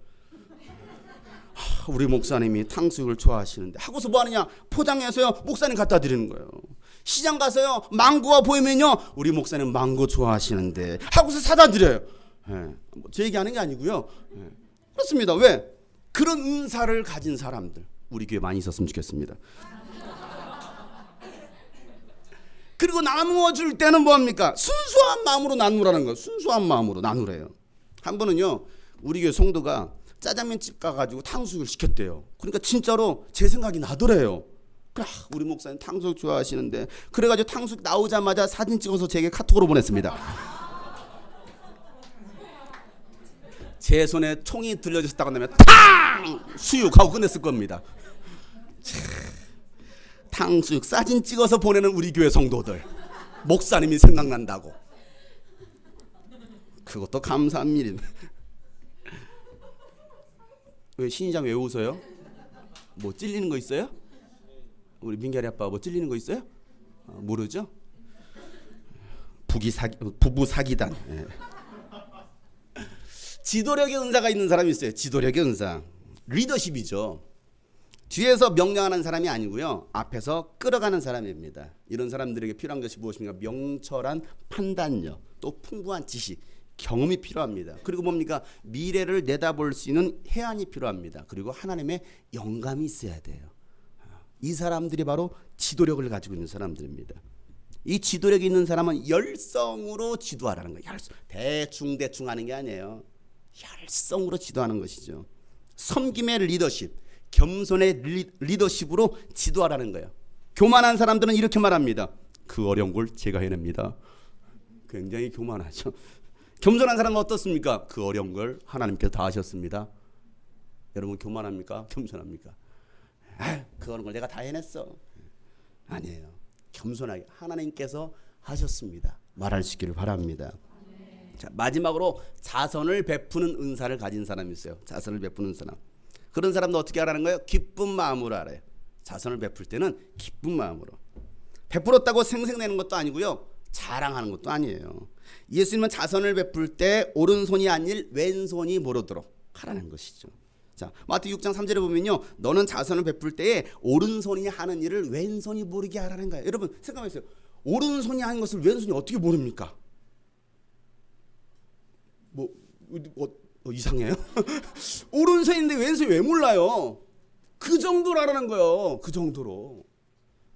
우리 목사님이 탕수육을 좋아하시는데 하고서 뭐 하느냐? 포장해서요, 목사님 갖다 드리는 거예요. 시장 가서요, 망고가 보이면요, 우리 목사님 망고 좋아하시는데 하고서 사다 드려요. 제 얘기하는 게 아니고요. 그렇습니다. 왜? 그런 은사를 가진 사람들 우리 교회 많이 있었으면 좋겠습니다. 그리고 나누어 줄 때는 뭐합니까? 순수한 마음으로 나누라는 거예요. 순수한 마음으로 나누래요. 한 번은요, 우리 교회 성도가 짜장면집 가가지고 탕수육을 시켰대요. 그러니까 진짜로 제 생각이 나더래요. 그래, 우리 목사님 탕수육 좋아하시는데, 그래가지고 탕수육 나오자마자 사진 찍어서 제게 카톡으로 보냈습니다. 제 손에 총이 들려졌다고 하면 탕! 수육하고 끝냈을 겁니다. 탕수육 사진 찍어서 보내는 우리 교회 성도들, 목사님이 생각난다고. 그것도 감사한 일입니다. 왜 신이장 왜 웃어요? 뭐 찔리는 거 있어요? 우리 민결이 아빠 뭐 찔리는 거 있어요? 모르죠? 부부 사기단. 예. 지도력의 은사가 있는 사람이 있어요. 지도력의 은사. 리더십이죠. 뒤에서 명령하는 사람이 아니고요, 앞에서 끌어가는 사람입니다. 이런 사람들에게 필요한 것이 무엇입니까? 명철한 판단력, 또 풍부한 지식, 경험이 필요합니다. 그리고 뭡니까? 미래를 내다볼 수 있는 해안이 필요합니다. 그리고 하나님의 영감이 있어야 돼요. 이 사람들이 바로 지도력을 가지고 있는 사람들입니다. 이 지도력이 있는 사람은 열성으로 지도하라는 거예요. 대충 하는 게 아니에요. 열성으로 지도하는 것이죠. 섬김의 리더십, 겸손의 리더십으로 지도하라는 거예요. 교만한 사람들은 이렇게 말합니다. 그 어려운 걸 제가 해냅니다. 굉장히 교만하죠. 겸손한 사람은 어떻습니까? 그 어려운 걸 하나님께서 다 하셨습니다. 여러분 교만합니까? 겸손합니까? 그 어려운 걸 내가 다 해냈어. 아니에요. 겸손하게 하나님께서 하셨습니다. 말할 수 있기를 바랍니다. 자, 마지막으로 자선을 베푸는 은사를 가진 사람이 있어요. 자선을 베푸는 사람. 그런 사람도 어떻게 하라는 거예요? 기쁜 마음으로 하래요. 자선을 베풀 때는 기쁜 마음으로. 베풀었다고 생색내는 것도 아니고요, 자랑하는 것도 아니에요. 예수님은 자선을 베풀 때 오른손이 아닐 왼손이 모르도록 하라는 것이죠. 자, 마태 6장 3절에 보면요, 너는 자선을 베풀 때에 오른손이 하는 일을 왼손이 모르게 하라는 거예요. 여러분 생각해보세요. 오른손이 하는 것을 왼손이 어떻게 모릅니까? 이상해요? 오른손인데 왼손이 왜 몰라요? 그 정도라는 거예요. 그 정도로.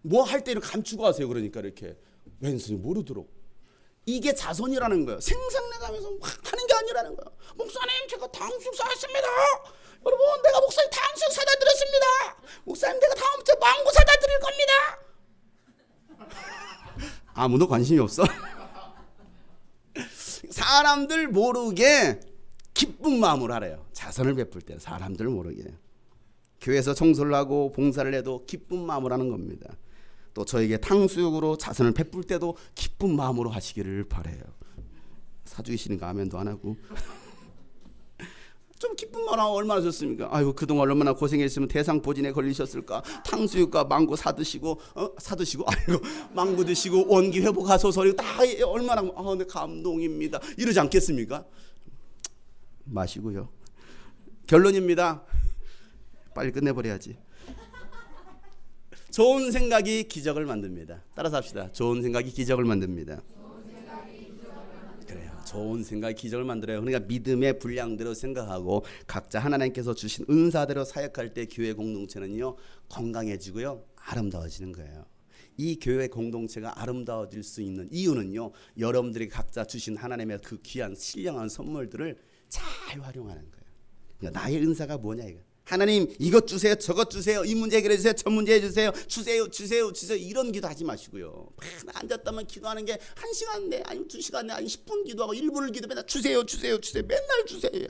뭐 할 때는 감추고 하세요. 그러니까 이렇게 왼손이 모르도록. 이게 자선이라는 거예요. 생색내가면서 하는 게 아니라는 거예요. 목사님, 제가 탕수육 사왔습니다. 여러분, 내가 목사님 탕수육 사다 드렸습니다. 목사님, 내가 다음 주에 망고 사다 드릴 겁니다. 아무도 관심이 없어. 사람들 모르게 기쁜 마음으로 하래요. 자선을 베풀 때 사람들 모르게. 교회에서 청소를 하고 봉사를 해도 기쁜 마음으로 하는 겁니다. 또 저에게 탕수육으로 자선을 베풀 때도 기쁜 마음으로 하시기를 바라요. 사주이시니까 아멘도 안 하고. 좀 기쁜 마음 얼마나 좋습니까? 아유, 그동안 얼마나 고생했으면 대상포진에 걸리셨을까. 탕수육과 망고 사드시고 아이고, 망고 드시고 원기 회복하소서. 다 얼마나 네, 감동입니다. 이러지 않겠습니까? 마시고요. 결론입니다. 빨리 끝내버려야지. 좋은 생각이 기적을 만듭니다. 따라서 합시다. 좋은 생각이 기적을 만듭니다. 그래요. 좋은 생각이 기적을 만들어요. 그러니까 믿음의 분량대로 생각하고 각자 하나님께서 주신 은사대로 사역할 때 교회 공동체는요 건강해지고요 아름다워지는 거예요. 이 교회 공동체가 아름다워질 수 있는 이유는요 여러분들이 각자 주신 하나님의 그 귀한 신령한 선물들을 잘 활용하는 거예요. 그러니까 나의 은사가 뭐냐 이거. 하나님 이것 주세요 저것 주세요 이 문제 해결해 주세요 저 문제 해주세요 주세요 이런 기도 하지 마시고요. 앉았다면 기도하는 게 1시간 내 아니 2시간 내 아니 10분 기도하고 1분을 기도하면 주세요 맨날 주세요.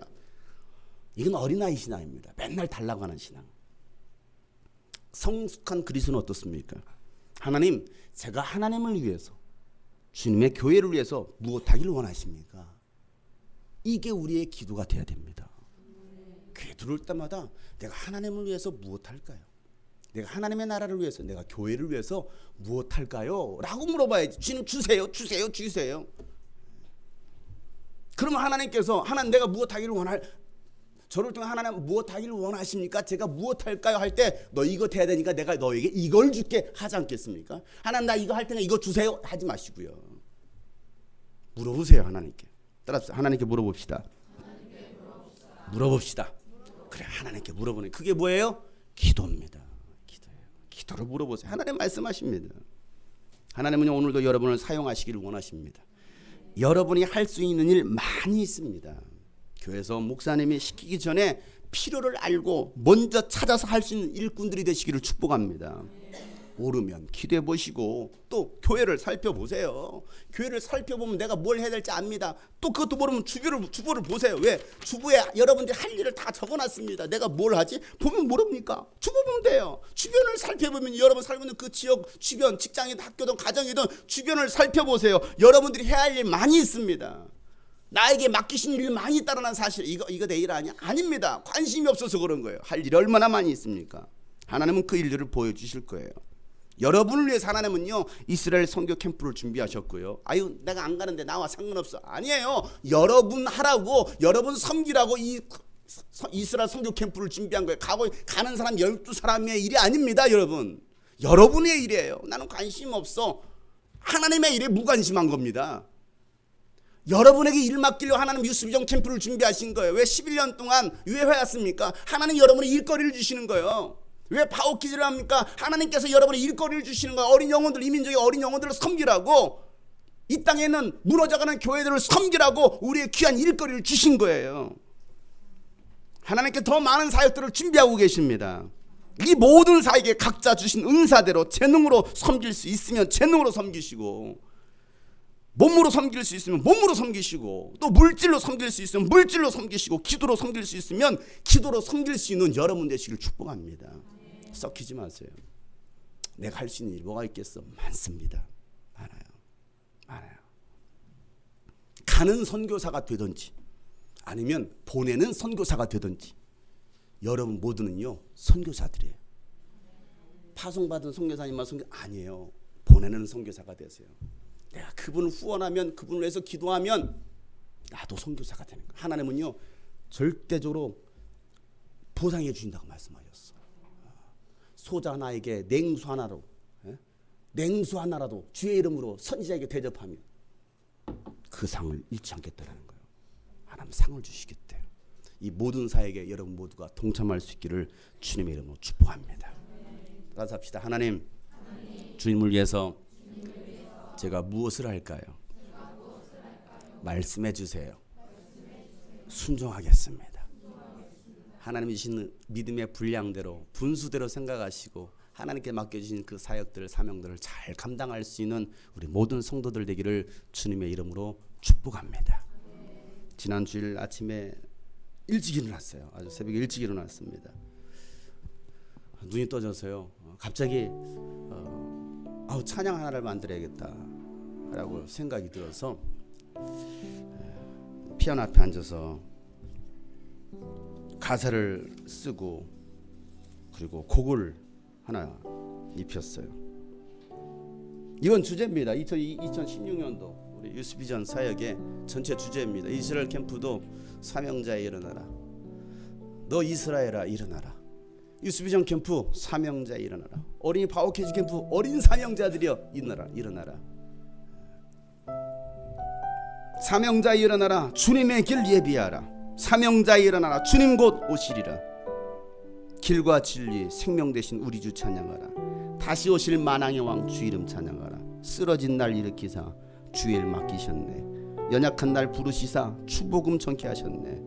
이건 어린아이 신앙입니다. 맨날 달라고 하는 신앙. 성숙한 그리스도는 어떻습니까? 하나님 제가 하나님을 위해서 주님의 교회를 위해서 무엇하기를 원하십니까? 이게 우리의 기도가 돼야 됩니다. 교회 들어올 때마다 내가 하나님을 위해서 무엇할까요? 내가 하나님의 나라를 위해서 내가 교회를 위해서 무엇할까요? 라고 물어봐야지. 주님 주세요. 그러면 하나님께서 하나님 내가 무엇하기를 원할 저를 통해 하나님 무엇하기를 원하십니까? 제가 무엇할까요? 할 때 너 이거 돼야 되니까 내가 너에게 이걸 줄게 하지 않겠습니까? 하나님 나 이거 할 테니까 이거 주세요 하지 마시고요. 물어보세요 하나님께. 따라서 하나님께 물어봅시다. 그래 하나님께 물어보는 그게 뭐예요? 기도입니다. 기도를 물어보세요. 하나님 말씀하십니다. 하나님은 오늘도 여러분을 사용하시기를 원하십니다. 여러분이 할 수 있는 일 많이 있습니다. 교회에서 목사님이 시키기 전에 필요를 알고 먼저 찾아서 할 수 있는 일꾼들이 되시기를 축복합니다. 모르면 기도해 보시고 또 교회를 살펴보세요. 교회를 살펴보면 내가 뭘 해야 될지 압니다. 또 그것도 모르면 주부를 보세요. 왜? 주부에 여러분들이 할 일을 다 적어놨습니다. 내가 뭘 하지? 보면 모릅니까? 주부 보면 돼요. 주변을 살펴보면 여러분 살고 있는 그 지역 주변 직장이든 학교든 가정이든 주변을 살펴보세요. 여러분들이 해야 할 일 많이 있습니다. 나에게 맡기신 일 많이 있다는 사실 이거 내 일 아니야? 아닙니다. 관심이 없어서 그런 거예요. 할 일이 얼마나 많이 있습니까? 하나님은 그 일들을 보여주실 거예요. 여러분을 위해서 하나님은요 이스라엘 선교 캠프를 준비하셨고요. 아유 내가 안 가는데 나와 상관없어. 아니에요. 여러분 하라고 여러분 섬기라고 이 이스라엘 선교 캠프를 준비한 거예요. 가는 사람 12사람의 일이 아닙니다. 여러분의 일이에요. 나는 관심 없어. 하나님의 일에 무관심한 겁니다. 여러분에게 일 맡기려고 하나님 유스비전 캠프를 준비하신 거예요. 왜 11년 동안 왜 해왔습니까? 하나님 여러분의 일거리를 주시는 거예요. 왜 바웃기질을 합니까? 하나님께서 여러분의 일거리를 주시는 거예요. 어린 영혼들, 이민족의 어린 영혼들을 섬기라고, 이 땅에 있는 무너져가는 교회들을 섬기라고 우리의 귀한 일거리를 주신 거예요. 하나님께 더 많은 사역들을 준비하고 계십니다. 이 모든 사역에 각자 주신 은사대로 재능으로 섬길 수 있으면 재능으로 섬기시고, 몸으로 섬길 수 있으면 몸으로 섬기시고, 또 물질로 섬길 수 있으면 물질로 섬기시고, 기도로 섬길 수 있으면 기도로 섬길 수 있는 여러분 되시길 축복합니다. 썩히지 마세요. 내가 할 수 있는 일 뭐가 있겠어? 많습니다. 많아요. 가는 선교사가 되든지 아니면 보내는 선교사가 되든지 여러분 모두는요 선교사들이에요. 파송받은 선교사님만 선교 아니에요. 보내는 선교사가 되세요. 내가 그분을 후원하면, 그분을 위해서 기도하면 나도 선교사가 되는 거예요. 하나님은요 절대적으로 보상해 주신다고 말씀하셨어. 소자 하나에게 냉수 하나라도 주의 이름으로 선지자에게 대접하면 그 상을 잃지 않겠다라는 거예요. 하나님 상을 주시겠대요. 이 모든 사역에 여러분 모두가 동참할 수 있기를 주님의 이름으로 축복합니다. 따라서 합시다. 하나님, 주님을 위해서 제가 무엇을 할까요? 말씀해 주세요. 순종하겠습니다. 하나님이 주신 믿음의 분량대로 분수대로 생각하시고 하나님께 맡겨주신 그 사역들 사명들을 잘 감당할 수 있는 우리 모든 성도들 되기를 주님의 이름으로 축복합니다. 지난 주일 아침에 일찍 일어났어요. 아주 새벽에 일찍 일어났습니다. 눈이 떠져서요 갑자기 찬양 하나를 만들어야겠다 라고 생각이 들어서 피아노 앞에 앉아서 가사를 쓰고 그리고 곡을 하나 입혔어요. 이건 주제입니다. 2016년도 우리 유스비전 사역의 전체 주제입니다. 이스라엘 캠프도 사명자에 일어나라. 너 이스라엘아 일어나라. 유스비전 캠프 사명자 일어나라. 어린이 파워캐치 캠프 어린 사명자들이여 일어나라. 사명자 일어나라. 주님의 길 예비하라. 사명자 일어나라. 주님 곧 오시리라. 길과 진리 생명 되신 우리 주 찬양하라. 다시 오실 만왕의 왕 주 이름 찬양하라. 쓰러진 날 일으키사 주의 일 맡기셨네. 연약한 날 부르시사 추복음 전케 하셨네.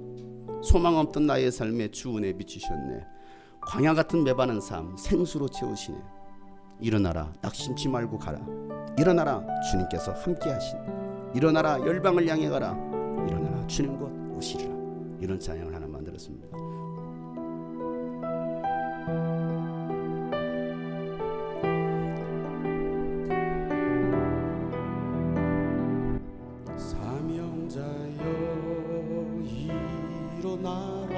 소망 없던 나의 삶에 주 은혜 비추셨네. 광야 같은 메바는 삶 생수로 채우시네. 일어나라. 낙심치 말고 가라. 일어나라. 주님께서 함께 하시네. 일어나라. 열방을 향해 가라. 일어나라. 주님 곧 오시리라. 이런 찬양을 하나 만들었습니다. 사명자여 일어나라.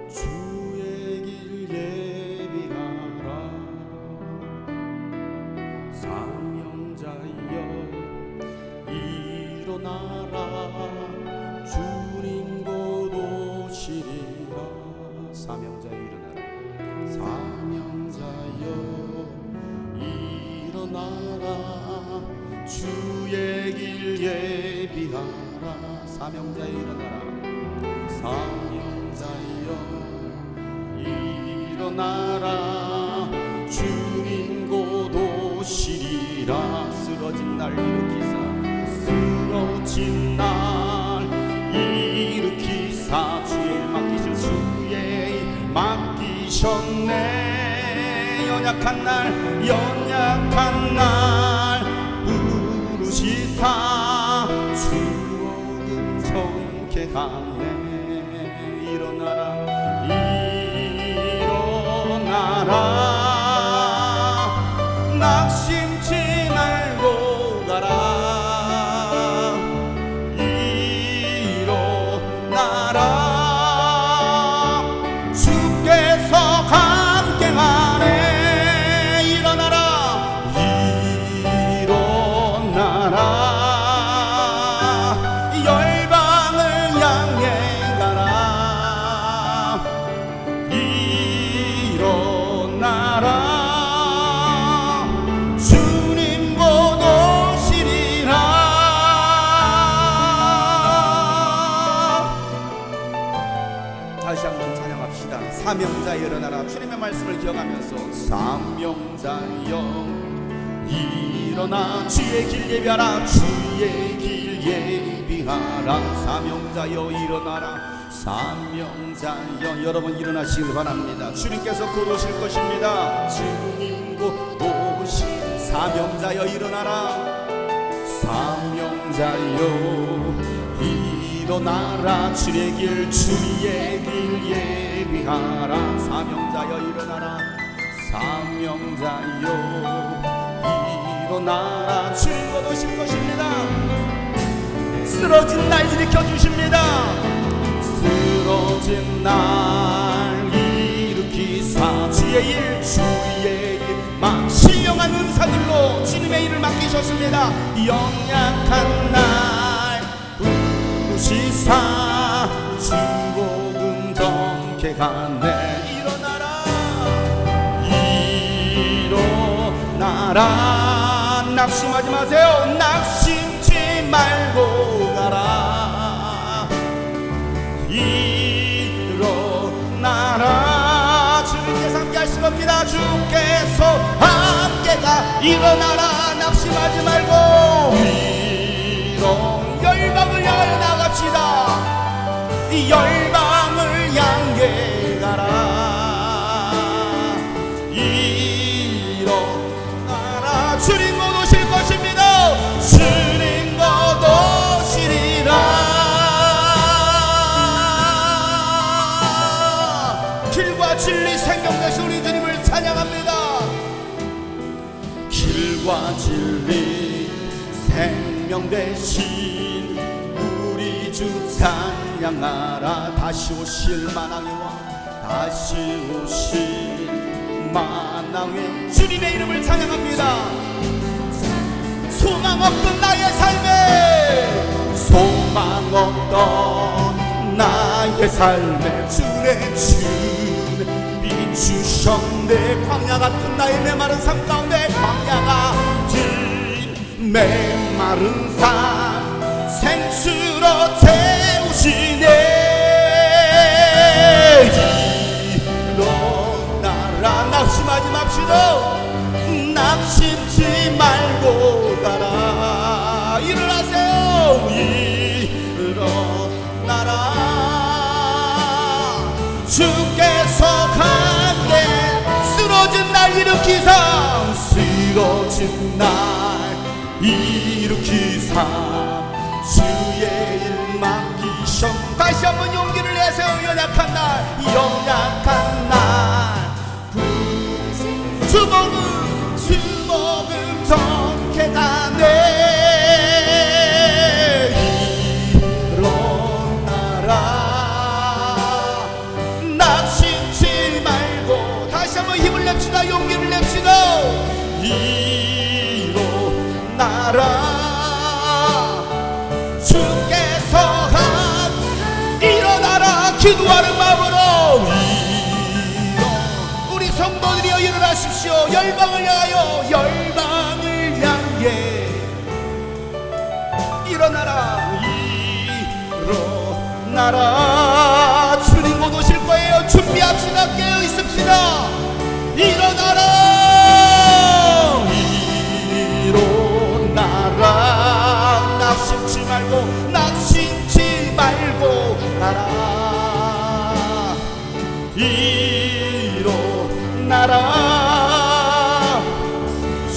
주의 길 예비하라. 사명자여 일어나라. 주님 곧 오시리라. 사명자여 일어나라. 사명자여 일어나라. 주의 길 예비하라. 사명자여 일어나라. 사명자여 일어나라. 주님 곧 오시리라. 쓰러진 날 일으키사 쓰러진 날 일으키사 주의 일 맡기실 주의 일 맡기셨네. 연약한 날 부르시사 주복음 전케 하네. 일어나라. 낙심치 말고 가라. 일어나라. 주께서 함께 하네. 일어나라. 열방을 향해 가라. 일어나라. 주님 곧 오시리라. 다시 한번 찬양합시다. 사명자 일어나라. 주님의 말씀을 기억하면서 사명자여 일어나. 주의 길 예비하라. 주의 길 예비하라. 사명자여 일어나라. 사명자여 여러분 일어나시길 바랍니다. 주님께서 곧 오실 것입니다. 주님 곧 오시. 사명자여 일어나라. 사명자여 일어나라. 주의 길 예비하라. 사명자여 일어나라. 사명자여 일어나라. 주님 곧 오실 것입니다. 쓰러진 날 일으켜 주십니다. 쓰러진 날 일으키사 주의 일 신령한 은사들로 주님의 일을 맡기셨습니다. 연약한 날 부르시사 주복음 전케 하네. 일어나라. 낙심하지 마세요. 낙심치 말고 가라. 일어나라. 주님께서 함께 하실 겁니다. 주께서 함께가. 일어나라. 낙심하지 말고 열방을 향해 나갑시다. 이 열방을 향해 가라. 일어나라. 주님 곧 오실 것입니다. 주님 곧 오시리라. 길과 진리 생명 되신 우리 주님을 찬양합니다. 길과 진리 생명 되신 우리 주 찬양하라. 다시 오실 만왕의 왕 다시 오실 만왕의 주님의 이름을 찬양합니다. 소망 없던 나의 삶에 소망 없던 나의 삶에 주의 주 주셨네. 광야 같은 나의 메마른 삶 가운데 광야 같은 메마른 삶 생수로 채우시네. 일어나라. 낙심하지 맙시다. 낙심치 말고 가라. 일어나세요. 일어나라. 주께서 함께 쓰러진 날 일으키사 쓰러진 날 일으키사 주의 일 맡기셔. 다시 한번 용기를 내세요. 연약한 날 연약한 날 주먹은 정케 가네. 냅시다. 용기를 냅시다. 일어나라. 주께서 일어나라. 기도하는 마음으로 우리 성도들이여 일어나십시오. 열방을 향하여 열방을 향해 일어나라. 일어나라. 주님 곧 오실 거예요. 준비합시다. 깨어 있읍시다. 일어나라. 일어나라. 낙심치 말고 가라. 일어나라.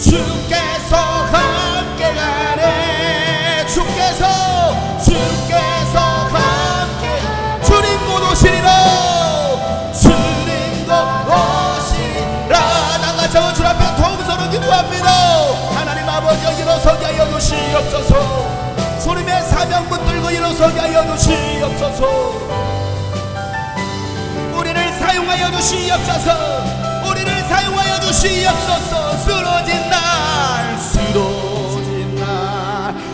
주께서 함께 가네. 주께서 함께 주님 곧 오시리라. 저주 앞에 통성으로 기도합니다. 하나님 아버지 일어서게 하여 주시옵소서. 주님의 사명 붙들고 일어서게 하여 주시옵소서. 우리를 사용하여 주시옵소서. 우리를 사용하여 주시옵소서. 쓰러진 날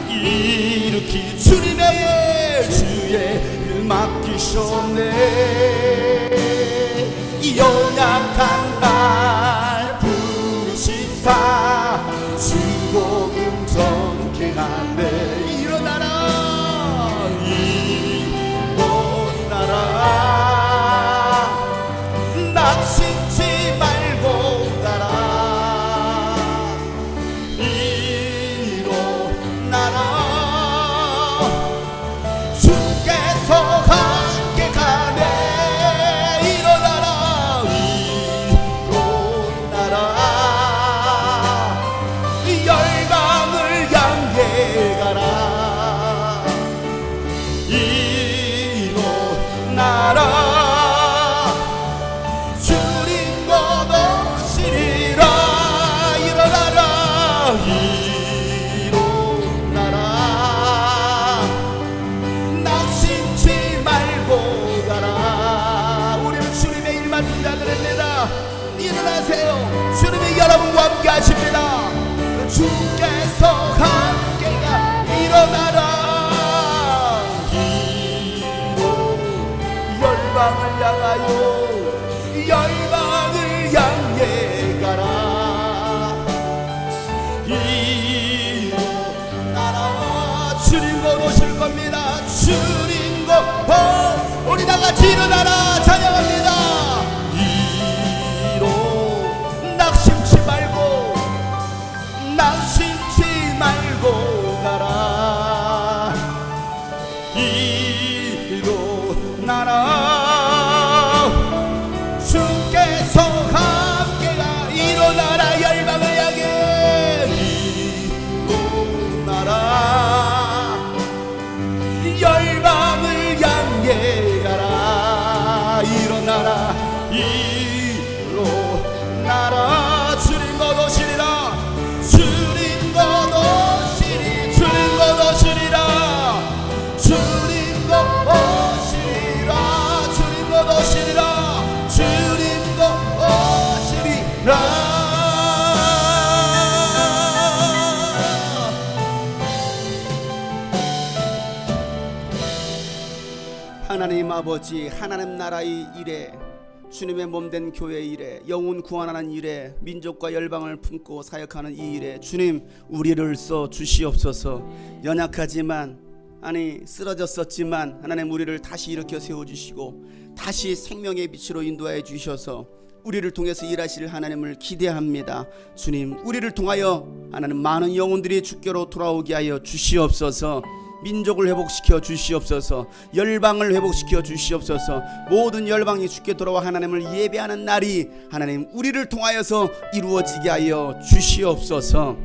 일으키 주님의 주의 일 맡기셨네. 연약한 날 부르시사 주복음 전케하네. 일어나라. 낙심치 말고 가라. 일어나라. 주께서 함께 가네. 일어나라. 열방을 향해 가라. 일어나라. 주님 곧 오시리라. 일어나라. 일어나라. 낙심치 말고 가라. 우리는 주님의 일 맡은 자들입니다. 일어나세요. 주님이 여러분과 함께 하십니다. 주께서 함께가 일어나라. 열방을 향하여 열방을 향해 가라. 일어나라. 주님 곧 오실 겁니다. 주님 곧 우리 다같이 일어나라. 찬양합니다. 낙심치 말고 가라. 일어나라. 주께서 함께가 일어나라. 열방을 향해 일어나라. 열방을 향해 가라. 일어나라. 일어나라. 주님 곧 오시리라. 주님 곧 오시리라. 주님 곧 오시리라. 주님 곧 오시리라. 주님 곧 오시리라. 하나님 아버지, 하나님 나라의 일에 주님의 몸된 교회 일에, 영혼 구원하는 일에, 민족과 열방을 품고 사역하는 이 일에 주님 우리를 써 주시옵소서. 연약하지만 쓰러졌었지만 하나님 우리를 다시 일으켜 세워주시고 다시 생명의 빛으로 인도하여 주셔서 우리를 통해서 일하실 하나님을 기대합니다. 주님 우리를 통하여 하나님 많은 영혼들이 주께로 돌아오게 하여 주시옵소서. 민족을 회복시켜 주시옵소서. 열방을 회복시켜 주시옵소서. 모든 열방이 주께 돌아와 하나님을 예배하는 날이 하나님 우리를 통하여서 이루어지게 하여 주시옵소서.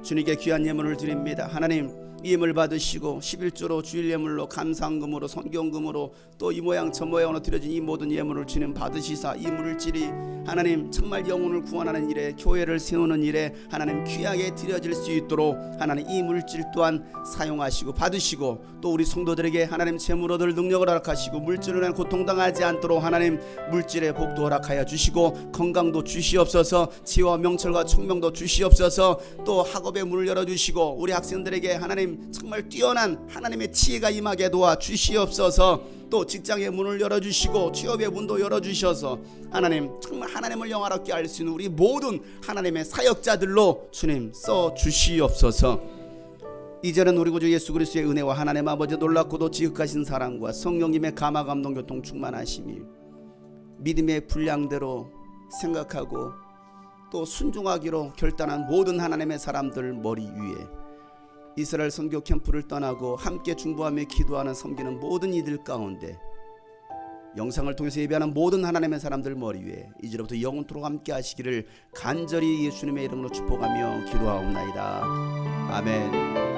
주님께 귀한 예물을 드립니다. 하나님 이 예물 받으시고 11조로 주일 예물로 감사금으로 성경금으로 또 이 모양 저 모양으로 드려진 이 모든 예물을 주님 받으시사 이 물질이 하나님 정말 영혼을 구원하는 일에, 교회를 세우는 일에 하나님 귀하게 드려질 수 있도록 하나님 이 물질 또한 사용하시고 받으시고 또 우리 성도들에게 하나님 재물 얻을 능력을 허락하시고 물질로 인한 고통당하지 않도록 하나님 물질의 복도 허락하여 주시고 건강도 주시옵소서. 지혜와 명철과 총명도 주시옵소서. 또 학업의 문을 열어주시고 우리 학생들에게 하나님 정말 뛰어난 하나님의 지혜가 임하게 도와 주시옵소서. 또 직장의 문을 열어주시고 취업의 문도 열어주셔서 하나님 정말 하나님을 영화롭게 할 수 있는 우리 모든 하나님의 사역자들로 주님 써주시옵소서. 이제는 우리 구주 예수 그리스도의 은혜와 하나님 아버지 놀랍고도 지극하신 사랑과 성령님의 감화 감동 교통 충만하심이 믿음의 분량대로 생각하고 또 순종하기로 결단한 모든 하나님의 사람들 머리 위에 이스라엘 선교 캠프를 떠나고 함께 중보하며 기도하는 섬기는 모든 이들 가운데 영상을 통해서 예배하는 모든 하나님의 사람들 머리 위에 이제로부터 영원토록 함께 하시기를 간절히 예수님의 이름으로 축복하며 기도하옵나이다. 아멘.